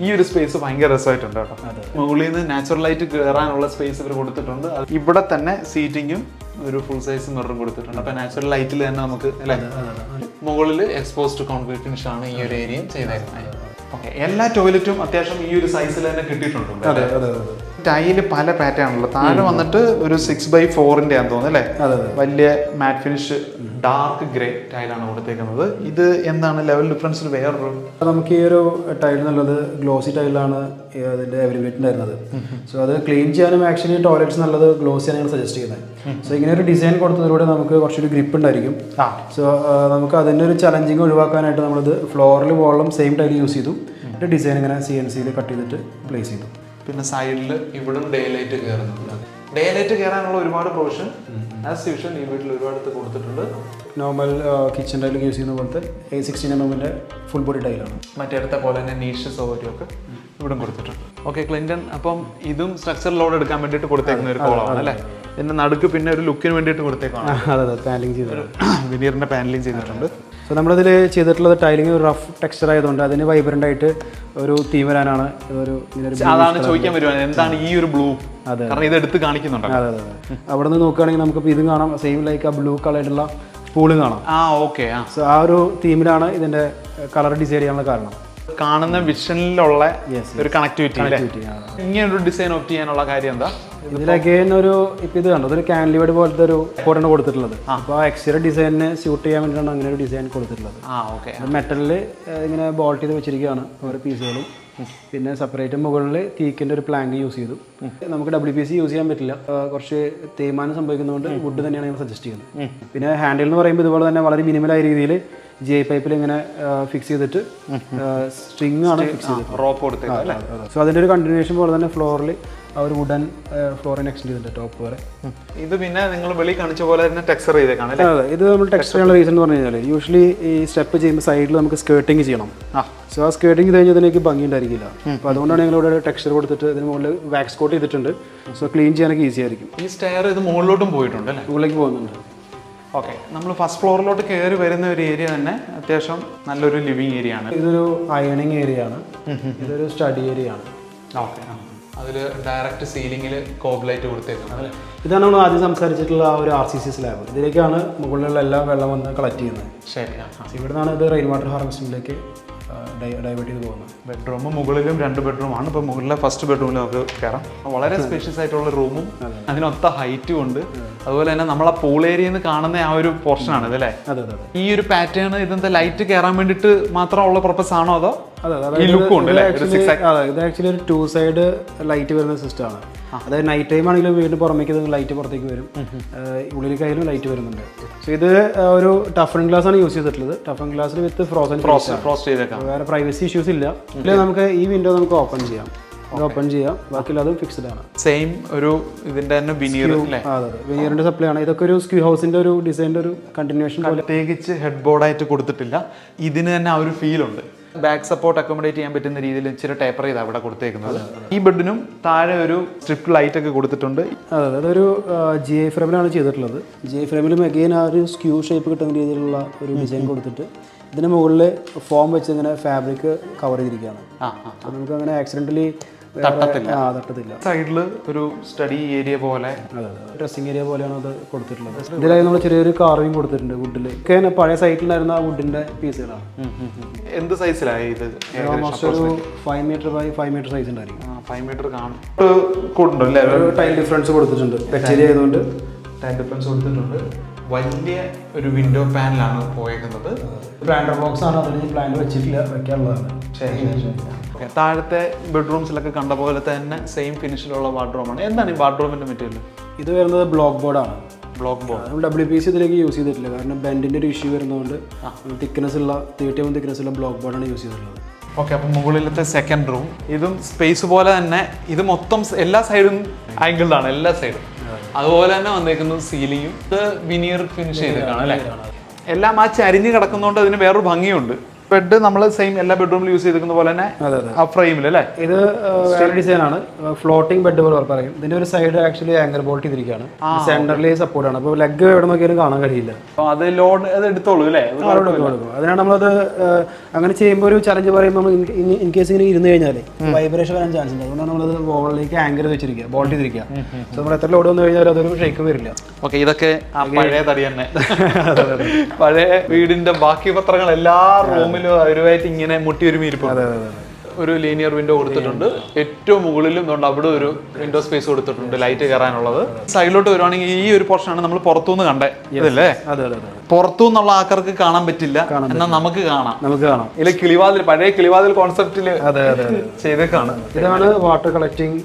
ഈ ഒരു സ്പേസ് ഭയങ്കര രസമായിട്ടുണ്ട് കേട്ടോ. മുകളിൽ നിന്ന് നാച്ചുറൽ ലൈറ്റ് കയറാനുള്ള സ്പേസ് ഇവർ കൊടുത്തിട്ടുണ്ട്. ഇവിടെ തന്നെ സീറ്റിങ്ങും ഒരു ഫുൾ സൈസ് മിററും കൊടുത്തിട്ടുണ്ട്. അപ്പൊ നാച്ചുറൽ ലൈറ്റിൽ തന്നെ നമുക്ക് അല്ലേ. മുകളിൽ എക്സ്പോസ്ഡ് കോൺക്രീറ്റ് ഫിനിഷ് ആണ് ഈ ഒരു ഏരിയയും ചെയ്തേക്കുന്നത്. ഓക്കെ, എല്ലാ ടോയ്ലറ്റും അത്യാവശ്യം ഈ ഒരു സൈസിൽ തന്നെ കിട്ടിയിട്ടുണ്ട്. ടൈല് പല പാറ്റേൺ ആണല്ലോ. താഴെ വന്നിട്ട് ഒരു 6x4 ആണെന്ന് തോന്നുന്നു അല്ലേ. വലിയ മാറ്റ് ഫിനിഷ് ഡാർക്ക് ഗ്രേ ടൈലാണ് കൊടുത്തേക്കുന്നത്. ഇത് എന്താണ് ലെവൽ ഡിഫറൻസിൽ വേറൊരു? നമുക്ക് ഈ ഒരു ടൈൽ എന്നുള്ളത് ഗ്ലോസി ടൈലാണ് അതിന്റെ അവൈലബിലിറ്റി ഉണ്ടായിരുന്നത്. സോ അത് ക്ലീൻ ചെയ്യാനും ആക്ച്വലി ടോയ്ലറ്റ്സ് നല്ലത് ഗ്ലോസിയാണ് ഞങ്ങൾ സജസ്റ്റ് ചെയ്യുന്നത്. സോ ഇങ്ങനെ ഒരു ഡിസൈൻ കൊടുത്തതിലൂടെ നമുക്ക് കുറച്ചൊരു ഗ്രിപ്പ് ഉണ്ടായിരിക്കും. സോ നമുക്ക് അതിൻ്റെ ഒരു ചലഞ്ചിങ് ഒഴിവാക്കാനായിട്ട് നമ്മളിത് ഫ്ലോറിൽ വോളും സെയിം ടൈൽ യൂസ് ചെയ്തു. ഡിസൈൻ ഇങ്ങനെ CNC കട്ട് ചെയ്തിട്ട് പ്ലേസ് ചെയ്തു. പിന്നെ സൈഡിൽ ഇവിടും ഡേ ലൈറ്റ് കയറുന്നുണ്ട്. ഡേ ലൈറ്റ് കയറാനുള്ള ഒരുപാട് പ്രൊവിഷൻ ആസ് യൂഷ്വൽ ഈ വീട്ടിൽ ഒരുപാട് കൊടുത്തിട്ടുണ്ട്. നോർമൽ കിച്ചൺ ടൈൽ യൂസ് ചെയ്യുന്ന പോലത്തെ 16mm ഫുൾ ബോഡി ടൈലാണ്. മറ്റേടത്തെ പോലെ തന്നെ നീഷ് സൗകര്യമൊക്കെ ഇവിടെ കൊടുത്തിട്ടുണ്ട്. ഓക്കെ ക്ലിൻറ്റൺ, അപ്പം ഇതും സ്ട്രക്ചർ ലോഡ് എടുക്കാൻ വേണ്ടിയിട്ട് കൊടുത്തേക്കുന്ന ഒരു കോളമാണ് അല്ലേ. ഇതിന്റെ നടുക്ക് പിന്നെ ഒരു ലുക്കിന് വേണ്ടിയിട്ട് കൊടുത്തേക്കാണ്. പാനലിംഗ് ചെയ്തിട്ടുണ്ട്. വിനീറിന്റെ പാനലിംഗ് ചെയ്തിട്ടുണ്ട്. സോ നമ്മളിതിൽ ചെയ്തിട്ടുള്ളത് ടൈലിംഗ് ഒരു റഫ് ടെക്സ്ചർ ആയതുകൊണ്ട് അതിന് വൈബ്രൻ്റ് ആയിട്ട് ഒരു തീം വരാനാണ് ഇതൊരു അതാണ് ചോദിക്കാൻ വരുവാണ് എന്താണ് ഈ ഒരു ബ്ലൂ. അതെ, കാരണം ഇത് എടുത്ത് കാണിക്കുന്നുണ്ട്. അതെ അതെ അതെ. അവിടെ നിന്ന് നോക്കുകയാണെങ്കിൽ നമുക്കിപ്പോൾ ഇതും കാണാം, സെയിം ലൈക്ക് ആ ബ്ലൂ കളറിലുള്ള സ്പൂളും കാണാം. ഓക്കെ. സോ ആ ഒരു തീമിലാണ് ഇതിൻ്റെ കളർ ഡിസൈഡ് ചെയ്യാനുള്ള കാരണം. കാണുന്ന വിഷനിലുള്ള ഒരു കണക്ടിവിറ്റി. ഇങ്ങനെ ഒരു ഡിസൈൻ ഓപ്റ്റ് ചെയ്യാനുള്ള കാര്യം എന്താ? ഇതിലൊക്കെ ഒരു ഇപ്പം ഇത് കണ്ടോ, അതൊരു കാൻഡിവേഡ് പോലത്തെ ഒരു കോട്ടാണ് കൊടുത്തിട്ടുള്ളത്. അപ്പോൾ ആ എക്സ്റ്റീരിയർ ഡിസൈനിന് സ്യൂട്ട് ചെയ്യാൻ വേണ്ടിയിട്ടാണ് അങ്ങനെ ഒരു ഡിസൈൻ കൊടുത്തിട്ടുള്ളത്. മെറ്റലിൽ ഇങ്ങനെ ബോൾട്ട് ചെയ്ത് വെച്ചിരിക്കുകയാണ് ഓരോ പീസുകളും. പിന്നെ സെപ്പറേറ്റ് മുകളിൽ തീക്കിൻ്റെ ഒരു പ്ലാങ്ക് യൂസ് ചെയ്തു. നമുക്ക് WPC യൂസ് ചെയ്യാൻ പറ്റില്ല, കുറച്ച് തേയ്മാനം സംഭവിക്കുന്നതുകൊണ്ട് വുഡ് തന്നെയാണ് ഞങ്ങൾ സജസ്റ്റ് ചെയ്യുന്നത്. പിന്നെ ഹാൻഡിൽ എന്ന് പറയുമ്പോൾ ഇതുപോലെ തന്നെ വളരെ മിനിമലായ രീതിയിൽ GI പൈപ്പിൽ ഇങ്ങനെ ഫിക്സ് ചെയ്തിട്ട് സ്ട്രിങ് ആണ് ഫിക്സ് ചെയ്തത്, റോപ്പ് കൊടുത്തത്. സോ അതിൻ്റെ ഒരു കണ്ടിന്യൂഷൻ പോലെ തന്നെ ഫ്ലോറിൽ ആ ഒരു വുഡൻ ഫ്ലോറിന് എക്സ്റ്റെൻഡ് ചെയ്തിട്ടുണ്ട് ടോപ്പ് വരെ. ഇത് പിന്നെ നിങ്ങൾ വെളി കാണിച്ച പോലെ തന്നെ ടെക്സ്ചർ ചെയ്തേക്കാണ്. അതെ, ഇത് നമ്മൾ ടെക്സ്ചർ ചെയ്യാനുള്ള റീസൺ എന്ന് പറഞ്ഞു കഴിഞ്ഞാൽ യൂഷ്വലി ഈ സ്റ്റെപ്പ് ചെയ്യുമ്പോൾ സൈഡിൽ നമുക്ക് സ്കേർട്ടിങ് ചെയ്യണം. സോ ആ സ്കേർട്ടിങ് ചെയ്ത് കഴിഞ്ഞാൽ ഇതിലേക്ക് ഭംഗി ഉണ്ടായിരിക്കില്ല. അപ്പോൾ അതുകൊണ്ടാണ് ഞങ്ങളിവിടെ ടെക്സ്ചർ കൊടുത്തിട്ട് ഇതിന് മുകളിൽ വാക്സ് കോട്ട് ചെയ്തിട്ടുണ്ട്. സോ ക്ലീൻ ചെയ്യാനൊക്കെ ഈസി ആയിരിക്കും. ഈ സ്റ്റെയർ ഇത് മുകളിലോട്ടും പോയിട്ടുണ്ട് അല്ലേ? മുകളിലേക്ക് പോകുന്നുണ്ട്. ഓക്കെ, നമ്മൾ ഫസ്റ്റ് ഫ്ലോറിലോട്ട് കയറി വരുന്ന ഒരു ഏരിയ തന്നെ അത്യാവശ്യം നല്ലൊരു ലിവിങ് ഏരിയ ആണ്. ഇതൊരു അയണിങ് ഏരിയ ആണ്, ഇതൊരു സ്റ്റഡി ഏരിയ ആണ്. ഓക്കെ, അതിൽ ഡയറക്റ്റ് സീലിംഗിൽ കോബ് ലൈറ്റ് കൊടുത്തേക്കുന്നത്. ഇതാണ് നമ്മൾ ആദ്യം സംസാരിച്ചിട്ടുള്ള ആ ഒരു RCC സ്ലാബ്. ഇതിലേക്കാണ് മുകളിലുള്ള എല്ലാം വെള്ളം വന്ന് കളക്ട് ചെയ്യുന്നത്. ശരി, ഇവിടെ നിന്നാണ് ഇത് റെയിൻ വാട്ടർ ഹാർവെസ്റ്റിംഗിലേക്ക് ഡൈവേർട്ട് ചെയ്ത് പോകുന്നത്. ബെഡ്റൂം മുകളിലും 2 ബെഡ്റൂമാണ്. ഇപ്പോൾ മുകളിലെ ഫസ്റ്റ് ബെഡ്റൂമിൽ നമുക്ക് കയറാം. വളരെ സ്പേഷ്യസ് ആയിട്ടുള്ള റൂമും അതിനൊത്ത ഹൈറ്റും ഉണ്ട്. അതുപോലെ തന്നെ നമ്മളെ പൂൾ ഏരിയയിൽ നിന്ന് കാണുന്ന ആ ഒരു പോർഷനാണ് ഇതല്ലേ? അതെ അതെ. ഈ ഒരു പാറ്റേൺ ഇതെന്താ ലൈറ്റ് കയറാൻ വേണ്ടിയിട്ട് മാത്രമുള്ള പർപ്പസ് ആണോ അതോ ഈ ലുക്കും ഉണ്ട്? അതെ, ഇത് ആക്ച്വലി ഒരു 2 സൈഡ് ലൈറ്റ് വരുന്ന സിസ്റ്റം ആണ്. അതായത് നൈറ്റ് ടൈം ആണെങ്കിലും വീടിന് പുറമേക്ക് ലൈറ്റ് പുറത്തേക്ക് വരും, ഉള്ളിലേക്കായാലും ലൈറ്റ് വരുന്നുണ്ട്. സോ ഇത് ഒരു ടഫൺ ഗ്ലാസ് ആണ് യൂസ് ചെയ്തിട്ടുള്ളത്. ടഫൺ ഗ്ലാസ്സിൽ വിത്ത് ഫ്രോസ്റ്റ് ചെയ്തേക്കാം. വേറെ പ്രൈവസി ഇഷ്യൂസ് ഇല്ല. നമുക്ക് ഈ വിൻഡോ നമുക്ക് ഓപ്പൺ ചെയ്യാം, ഓപ്പൺ ചെയ്യാം, ബാക്കിയുള്ള അതും ഫിക്സ്ഡ് ആണ്. സെയിം ഒരു ഇതിന്റെ തന്നെ വിനീർ. അതെ, വിനീറിന്റെ സപ്ലൈ ആണ്. ഇതൊക്കെ ഒരു സ്ക്യൂ ഹൗസിന്റെ ഒരു ഡിസൈനിന്റെ ഒരു കണ്ടിന്യൂഷൻ പോലെ. പ്രത്യേകിച്ച് ഹെഡ് ബോർഡായിട്ട് കൊടുത്തിട്ടില്ല, ഇതിന് തന്നെ ആ ഒരു ഫീൽ ഉണ്ട്. ബാക്ക് സപ്പോർട്ട് അക്കോമഡേറ്റ് ചെയ്യാൻ പറ്റുന്ന രീതിയിൽ ഇച്ചിരി ടേപ്പർ ചെയ്താണ് ഇവിടെ കൊടുത്തേക്കുന്നത്. ഈ ബെഡിനും താഴെ ഒരു സ്ട്രിപ്പ് ലൈറ്റ് ഒക്കെ കൊടുത്തിട്ടുണ്ട്. അതെ, അതൊരു GI ഫ്രെയിമിലാണ് ചെയ്തിട്ടുള്ളത്. GI ഫ്രെയിമിലും അഗെയിൻ ആ ഒരു സ്ക്യൂ ഷേപ്പ് കിട്ടുന്ന രീതിയിലുള്ള ഒരു ഡിസൈൻ കൊടുത്തിട്ട് ഇതിന് മുകളിൽ ഫോം വെച്ച് ഇങ്ങനെ ഫാബ്രിക് കവർ ചെയ്തിരിക്കുകയാണ്. നമുക്ക് അങ്ങനെ ആക്സിഡന്റലി തട്ടത്തില്ല. സൈഡിൽ ഒരു സ്റ്റഡി ഏരിയ പോലെ, ഡ്രസ്സിംഗ് ഏരിയ പോലെയാണ് അത് കൊടുത്തിട്ടുള്ളത്. ഇതിലായി നമ്മൾ ചെറിയൊരു കാർവിംഗ് കൊടുത്തിട്ടുണ്ട് വുഡിൽ. ഒക്കെ പഴയ സൈറ്റിലായിരുന്ന ആ വുഡിന്റെ പീസുകളാണ്. എന്ത് സൈസിലായി ഇത്? ഓൾമോസ്റ്റ് ഒരു 5 മീറ്റർ ബൈ 5 മീറ്റർ സൈസ് ഉണ്ടായിരിക്കും. 5 മീറ്റർ കാണും. കൂടുണ്ടല്ലേ? ഒരു ടൈൽ ഡിഫറൻസ് കൊടുത്തിട്ടുണ്ട്. ടച്ച് ഏരിയ ആയതുകൊണ്ട് ടൈൽ ഡിഫറൻസ് കൊടുത്തിട്ടുണ്ട്. വലിയ ഒരു വിൻഡോ പാനലാണ് പോയേക്കുന്നത്. പ്ലാന്റർ ബോക്സ് ആണ്, അതിന് പ്ലാന്റ് വെച്ചിട്ടില്ല, വെക്കാനുള്ളതാണ്. താഴത്തെ ബെഡ്റൂംസിലൊക്കെ കണ്ട പോലെ തന്നെ സെയിം ഫിനിഷിലുള്ള വാർഡ്രോമാണ്. എന്താണ് ഈ വാർഡ്രോമിന്റെ മെറ്റീരിയൽ? ഇത് വരുന്നത് ബ്ലോക്ക് ബോർഡാണ്. ബ്ലോക്ക് ബോർഡ് നമ്മൾ WPC ഇതിലേക്ക് യൂസ് ചെയ്തിട്ടില്ല, കാരണം ബെൻഡിന്റെ ഒരു ഇഷ്യൂ വരുന്നതുകൊണ്ട് തിക്നെസ് ഉള്ള 30mm തിക്നെസ് ഉള്ള ബ്ലോക്ക് ബോർഡാണ് യൂസ് ചെയ്തിട്ടുള്ളത്. ഓക്കെ, അപ്പം മുകളിലത്തെ സെക്കൻഡ് റൂം ഇതും സ്പേസ് പോലെ തന്നെ ഇത് മൊത്തം എല്ലാ സൈഡും ആംഗിൾഡാണ്, എല്ലാ സൈഡും. അതുപോലെ തന്നെ വന്നേക്കുന്നത് സീലിങ്ങും ഇത് വിനീർ ഫിനിഷ് ചെയ്തിട്ടാണ് അല്ലേ? എല്ലാം ആ ചരിഞ്ഞ് കിടക്കുന്നതുകൊണ്ട് അതിന് വേറൊരു ഭംഗിയുണ്ട്. ബെഡ് നമ്മൾ സെയിം എല്ലാ ബെഡ്റൂമിലും യൂസ് ചെയ്തിരിക്കുന്ന പോലെ തന്നെ ആ ഫ്രെയിമിൽ അല്ലേ? ഇത് ഡിസൈൻ ആണ്, ഫ്ലോട്ടിംഗ് ബെഡ് പോലെ പറയും. ഇതിന്റെ ഒരു സൈഡ് ആക്ച്വലി ആങ്കർ ബോൾട്ട് ചെയ്തിരിക്കുകയാണ്, സെന്ററിൽ സപ്പോർട്ട് ആണ്. അപ്പോൾ ലെഗ് എവിടെ നോക്കിയാലും കാണാൻ കഴിയില്ല. അത് ലോഡ് അത് എടുത്തോളൂ അല്ലേ? അതിനാണ് നമ്മളത് അങ്ങനെ ചെയ്യുമ്പോൾ ഒരു ചലഞ്ച് പറയുമ്പോൾ ഇൻ കേസ് ഇങ്ങനെ ഇരുന്ന് കഴിഞ്ഞാൽ വൈബ്രേഷൻ വരാൻ ചാൻസ് ഉണ്ട്. അതുകൊണ്ടാണ് നമ്മളത് വോളിലേക്ക് ആങ്കർ വെച്ചിരിക്കുക, ബോൾട്ട് ചെയ്തിരിക്കുക. സോ നമ്മൾ എത്ര ലോഡ് വന്നു കഴിഞ്ഞാൽ അതൊരു ഷേക്ക് വരില്ല. ഓക്കെ, ഇതൊക്കെ പഴയ തടി തന്നെ, പഴയ വീടിന്റെ ബാക്കി പത്രങ്ങൾ എല്ലാ റൂമിലും അവരുമായിട്ട് ഇങ്ങനെ മുട്ടിയൊരുമിരിപ്പുണ്ട്. ഒരു ലീനിയർ വിൻഡോ കൊടുത്തിട്ടുണ്ട്. ഏറ്റവും മുകളിലും അവിടെ ഒരു വിൻഡോ സ്പേസ് കൊടുത്തിട്ടുണ്ട് ലൈറ്റ് കയറാനുള്ളത്. സൈഡിലോട്ട് വരുവാണെങ്കിൽ ഈ ഒരു പോർഷനാണ് നമ്മൾ പുറത്തുനിന്ന് കണ്ടേ ഇതല്ലേ? പുറത്തുനിന്നുള്ള ആൾക്കാർക്ക് കാണാൻ പറ്റില്ല, എന്നാൽ നമുക്ക് കാണാം. ഇതിൽ കിളിവാതിൽ, പഴയ കിളിവാതിൽ കോൺസെപ്റ്റില് ചെയ്തേക്കാണ്. ഇതാണ് വാട്ടർ കളക്ടിങ്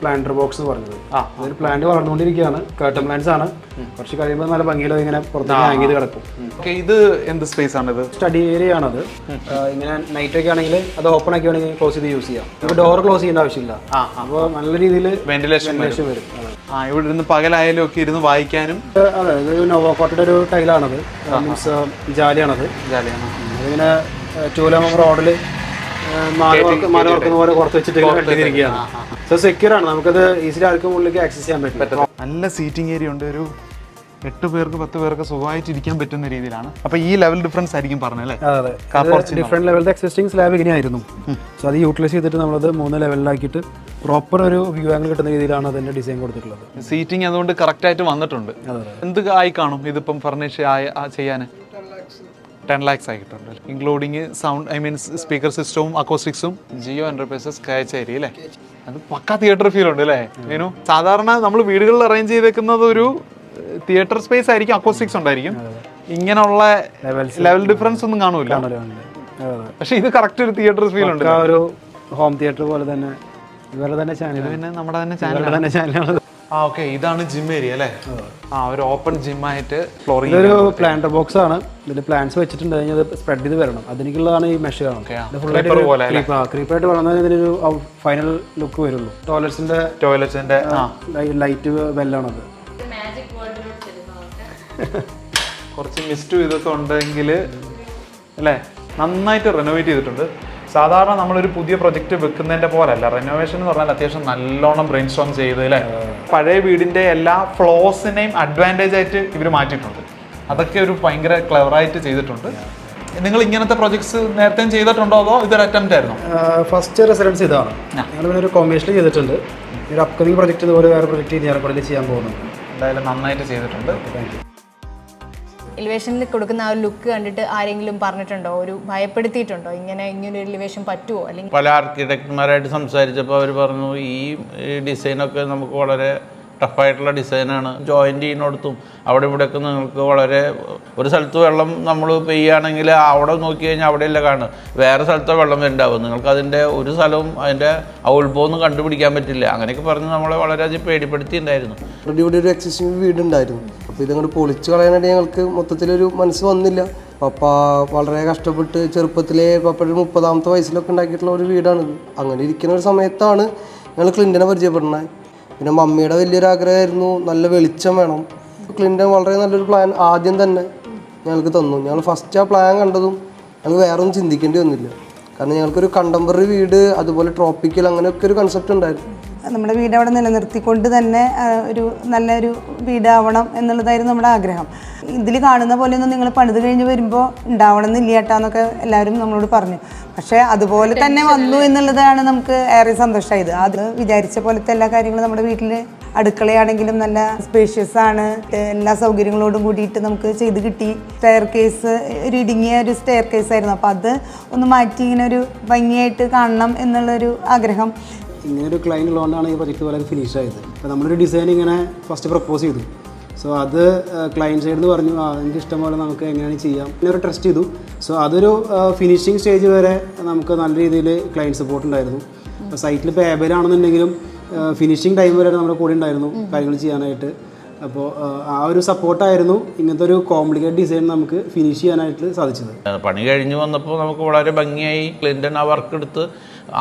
പ്ലാന്റർ ബോക്സ് എന്ന് പറഞ്ഞത്. അതൊരു പ്ലാന്റ് വളർന്നുകൊണ്ടിരിക്കുകയാണ്, കർട്ടൻ പ്ലാന്റ്സ് ആണ്. കുറച്ച് കഴിയുമ്പോൾ നല്ല ഭംഗിയിൽ ഇങ്ങനെ പുറത്തേക്ക് ഹാങ് ചെയ്ത് കിടക്കും. ഇത് എന്ത് സ്പേസ് ആണ്? ഇത് സ്റ്റഡി ഏരിയ ആണത്. ഇങ്ങനെ നൈറ്റ് ഒക്കെ ആണെങ്കിൽ അത് ഓപ്പൺ ആക്കി വേണമെങ്കിൽ ക്ലോസ് ചെയ്ത് യൂസ് ചെയ്യാം. നമുക്ക് ഡോർ ക്ലോസ് ചെയ്യേണ്ട ആവശ്യമില്ല. അപ്പോൾ നല്ല രീതിയിൽ വെന്റിലേഷൻ വരും. ഇവിടെ ഇരുന്ന് പകലായാലും ഒക്കെ ഇരുന്ന് വായിക്കാനും. അതെ, ഇത് നോവോക്കോട്ടയുടെ ഒരു ടൈലാണത്, മീൻസ് ജാലിയാണത്. അതിങ്ങനെ 2 mm റോഡിൽ മല ഓർക്കുന്ന പോലെ കുറച്ച് വെച്ചിട്ട് കെട്ടിയിരിക്കുകയാണ്. സോ സെക്യൂർ ആണ്, നമുക്കത് ഈസിലി ആർക്കും ഉള്ളിലേക്ക് ആക്സസ് ചെയ്യാൻ പറ്റും. നല്ല സീറ്റിംഗ് ഏരിയ ഉണ്ട്. ഒരു 8 പേർക്ക് 10 പേർക്ക് സുഖമായിട്ട് ഇരിക്കാൻ പറ്റുന്ന രീതിയിലാണ്. അപ്പോൾ ഈ ലെവൽ ഡിഫറൻസ് ആയിരിക്കും പറഞ്ഞല്ലേ? അതെ, ഡിഫറെൻറ്റ് ലെവലിൻ്റെ എക്സിസ്റ്റിംഗ് സ്ലാബ് ഇങ്ങനെയായിരുന്നു. സോ അത് യൂട്ടിലൈസ് ചെയ്തിട്ട് നമ്മളത് 3 ലെവലിലാക്കിയിട്ട് പ്രോപ്പർ ഒരു വ്യൂ ആംഗിൾ കിട്ടുന്ന രീതിയിലാണ് അതിൻ്റെ ഡിസൈൻ കൊടുത്തിട്ടുള്ളത്. സീറ്റിംഗ് അതുകൊണ്ട് കറക്റ്റായിട്ട് വന്നിട്ടുണ്ട്. എന്ത് ആയി കാണും ഇതിപ്പം ഫർണിഷ് ചെയ്യാൻ? 10 lakhs ആയിട്ടുണ്ട്, including sound, I mean speaker സിസ്റ്റവും അക്കോസ്റ്റിക്സും. ജിയോ എന്റർപ്രൈസസ് കായച്ചേരി അല്ലേ? അത് പക്കാ തിയേറ്റർ ഫീൽ ഉണ്ട് അല്ലേ മീനു? സാധാരണ നമ്മൾ വീടുകളിൽ അറേഞ്ച് ചെയ്തേക്കുന്നത് ഒരു തിയേറ്റർ സ്പേസ് ആയിരിക്കും, അക്കോസ്റ്റിക്സ് ഉണ്ടായിരിക്കും, ഇങ്ങനെയുള്ള ലെവൽ ഡിഫറൻസ് ഒന്നും കാണൂല. പക്ഷെ ഇത് കറക്റ്റ് ഒരു തിയേറ്റർ ഫീൽ ഉണ്ട്, ഒരു ഹോം തിയേറ്റർ പോലെ തന്നെ. ഇവരുടെ തന്നെ ചാനൽ, പിന്നെ നമ്മുടെ തന്നെ ചാനലാണ്. ഓക്കെ, ഇതാണ് ജിം ഏരിയ അല്ലേ? ഒരു ഓപ്പൺ ജിമ്മായിട്ട് ഫ്ലോറിംഗ്. ഇതൊരു പ്ലാന്റർ ബോക്സ് ആണ്. ഇതിൽ പ്ലാന്റ്സ് വെച്ചിട്ടുണ്ട്, കഴിഞ്ഞാൽ അത് സ്പ്രെഡ് ചെയ്ത് വരണം. അതിനുള്ളതാണ് ഈ മെഷ് കാണും. ക്രീപ്പായിട്ട് വളർന്നാൽ ഇതിനൊരു ഫൈനൽ ലുക്ക് വരുള്ളൂ. ടോയ്ലറ്റ്സിന്റെ ലൈറ്റ് ബെല്ലാണത്. കുറച്ച് മിസ്റ്റും ഇതൊക്കെ ഉണ്ടെങ്കിൽ അല്ലേ, നന്നായിട്ട് റെനോവേറ്റ് ചെയ്തിട്ടുണ്ട്. സാധാരണ നമ്മളൊരു പുതിയ പ്രൊജക്റ്റ് വെക്കുന്നതിൻ്റെ പോലല്ല റെനോവേഷൻ എന്ന് പറഞ്ഞാൽ അത്യാവശ്യം നല്ലോണം ബ്രെയിൻ സ്റ്റോം ചെയ്ത് അല്ലേ. പഴയ വീടിൻ്റെ എല്ലാ ഫ്ലോസിനെയും അഡ്വാൻറ്റേജ് ആയിട്ട് ഇവർ മാറ്റിയിട്ടുണ്ട്. അതൊക്കെ ഒരു ഭയങ്കര ക്ലെവറായിട്ട് ചെയ്തിട്ടുണ്ട്. നിങ്ങൾ ഇങ്ങനത്തെ പ്രൊജക്ട്സ് നേരത്തെ ചെയ്തിട്ടുണ്ടോ അതോ ഇതൊരു അറ്റംപ്റ്റ് ആയിരുന്നു? ഫസ്റ്റ് റെസിഡൻസ് ഇതാണ്. ഞങ്ങൾ പിന്നെ ഒരു കൊമേഴ്ഷ്യൽ ചെയ്തിട്ടുണ്ട്. ഒരു അപ്കമിങ് പ്രൊജക്റ്റ് ഇതുപോലെ വേറെ പ്രൊജക്റ്റ് ഞാനക്കുള്ളിൽ ചെയ്യാൻ പോകുന്നുണ്ട്. എന്തായാലും നന്നായിട്ട് ചെയ്തിട്ടുണ്ട്. Thank you. എലിവേഷനിൽ കൊടുക്കുന്ന ആ ഒരു ലുക്ക് കണ്ടിട്ട് ആരെങ്കിലും പറഞ്ഞിട്ടുണ്ടോ, ഒരു ഭയപ്പെടുത്തിയിട്ടുണ്ടോ, ഇങ്ങനൊരു എലിവേഷൻ പറ്റുമോ? അല്ലെങ്കിൽ പല ആർക്കിടെക്ട്മാരായിട്ട് സംസാരിച്ചപ്പോൾ അവർ പറഞ്ഞു ഈ ഡിസൈനൊക്കെ നമുക്ക് വളരെ ടഫായിട്ടുള്ള ഡിസൈനാണ്. ജോയിൻ്റ് ചെയ്യുന്നിടത്തും അവിടെ ഇവിടെയൊക്കെ നിങ്ങൾക്ക് വളരെ ഒരു സ്ഥലത്ത് വെള്ളം നമ്മൾ പെയ്യുകയാണെങ്കിൽ അവിടെ നോക്കി കഴിഞ്ഞാൽ അവിടെയല്ല കാണുക, വേറെ സ്ഥലത്തെ വെള്ളം ഉണ്ടാവും. നിങ്ങൾക്ക് അതിൻ്റെ ഒരു സ്ഥലവും അതിൻ്റെ ഉത്ഭവമൊന്നും കണ്ടുപിടിക്കാൻ പറ്റില്ല. അങ്ങനെയൊക്കെ പറഞ്ഞ് നമ്മളെ വളരെയധികം പേടിപ്പെടുത്തിയിട്ടുണ്ടായിരുന്നു. ഇവിടെ ഒരു എക്സിസ്റ്റിംഗ് വീടുണ്ടായിരുന്നു. അപ്പോൾ ഇതങ്ങോട്ട് പൊളിച്ച് കളയാനായിട്ട് ഞങ്ങൾക്ക് മൊത്തത്തിലൊരു മനസ്സ് വന്നില്ല. പപ്പ വളരെ കഷ്ടപ്പെട്ട് ചെറുപ്പത്തിലെ പപ്പയുടെ 30ാമത്തെ വയസ്സിലൊക്കെ ഉണ്ടാക്കിയിട്ടുള്ള ഒരു വീടാണിത്. അങ്ങനെ ഇരിക്കുന്ന ഒരു സമയത്താണ് ഞങ്ങൾ ക്ലിൻ്റനെ പരിചയപ്പെടുന്നത്. പിന്നെ മമ്മിയുടെ വലിയൊരു ആഗ്രഹമായിരുന്നു നല്ല വെളിച്ചം വേണം. ക്ലിൻ്റൺ വളരെ നല്ലൊരു പ്ലാൻ ആദ്യം തന്നെ ഞങ്ങൾക്ക് തന്നു. ഞങ്ങൾ ഫസ്റ്റ് ആ പ്ലാൻ കണ്ടതും ഞങ്ങൾക്ക് വേറെ ഒന്നും ചിന്തിക്കേണ്ടി വന്നില്ല. കാരണം ഞങ്ങൾക്കൊരു കണ്ടംപററി വീട്, അതുപോലെ ട്രോപ്പിക്കൽ, അങ്ങനെയൊക്കെ ഒരു കൺസെപ്റ്റ് ഉണ്ടായിരുന്നു. നമ്മുടെ വീട് അവിടെ നിലനിർത്തിക്കൊണ്ട് തന്നെ ഒരു നല്ലൊരു വീടാവണം എന്നുള്ളതായിരുന്നു നമ്മുടെ ആഗ്രഹം. ഇതിൽ കാണുന്ന പോലെയൊന്നും നിങ്ങൾ പണിത് കഴിഞ്ഞ് വരുമ്പോൾ ഉണ്ടാവണം എന്നില്ല കേട്ടാന്നൊക്കെ എല്ലാവരും നമ്മളോട് പറഞ്ഞു. പക്ഷേ അതുപോലെ തന്നെ വന്നു എന്നുള്ളതാണ് നമുക്ക് ഏറെ സന്തോഷമായത്. അത് വിചാരിച്ച പോലത്തെ എല്ലാ കാര്യങ്ങളും നമ്മുടെ വീട്ടിൽ അടുക്കളയാണെങ്കിലും നല്ല സ്പേഷ്യസ് ആണ്, എല്ലാ സൗകര്യങ്ങളോടും കൂടിയിട്ട് നമുക്ക് ചെയ്ത് കിട്ടി. സ്റ്റെയർ കേസ് ഒരു ഇടുങ്ങിയ ഒരു സ്റ്റെയർ കേസ് ആയിരുന്നു. അപ്പോൾ അത് ഒന്ന് മാറ്റി ഇങ്ങനെ ഒരു ഭംഗിയായിട്ട് കാണണം എന്നുള്ളൊരു ആഗ്രഹം. ഇങ്ങനൊരു ക്ലൈൻറ്റ് ഉള്ളതുകൊണ്ടാണ് ഈ പ്രൊജക്റ്റ് വളരെ ഫിനിഷ് ആയത്. അപ്പോൾ നമ്മളൊരു ഡിസൈൻ ഇങ്ങനെ ഫസ്റ്റ് പ്രപ്പോസ് ചെയ്തു. സോ അത് ക്ലൈൻറ്റ് സൈഡിൽ നിന്ന് പറഞ്ഞു എനിക്ക് ഇഷ്ടം പോലെ നമുക്ക് എങ്ങനെയാണ് ചെയ്യാം. പിന്നെ ഒരു ടെസ്റ്റ് ചെയ്തു. സോ അതൊരു ഫിനിഷിങ് സ്റ്റേജ് വരെ നമുക്ക് നല്ല രീതിയിൽ ക്ലൈൻറ്റ് സപ്പോർട്ട് ഉണ്ടായിരുന്നു. അപ്പോൾ സൈറ്റിൽ ഇപ്പോൾ ഏബിലാണെന്നുണ്ടെങ്കിലും ഫിനിഷിങ് ടൈം വരെ നമ്മുടെ കൂടെ ഉണ്ടായിരുന്നു കാര്യങ്ങൾ ചെയ്യാനായിട്ട്. അപ്പോൾ ആ ഒരു സപ്പോർട്ടായിരുന്നു ഇങ്ങനത്തെ ഒരു കോംപ്ലിക്കേറ്റ് ഡിസൈൻ നമുക്ക് ഫിനിഷ് ചെയ്യാനായിട്ട് സാധിച്ചത്. പണി കഴിഞ്ഞ് വന്നപ്പോൾ നമുക്ക് വളരെ ഭംഗിയായി ക്ലിൻ്റൺ ആ വർക്ക് എടുത്ത്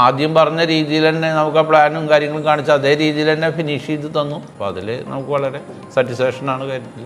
ആദ്യം പറഞ്ഞ രീതിയിൽ തന്നെ നമുക്ക് ആ പ്ലാനും കാര്യങ്ങളും കാണിച്ച് അതേ രീതിയിൽ തന്നെ ഫിനിഷ് ചെയ്ത് തന്നു. അപ്പോൾ അതിൽ നമുക്ക് വളരെ സാറ്റിസ്ഫാക്ഷനാണ് കാര്യത്തിൽ.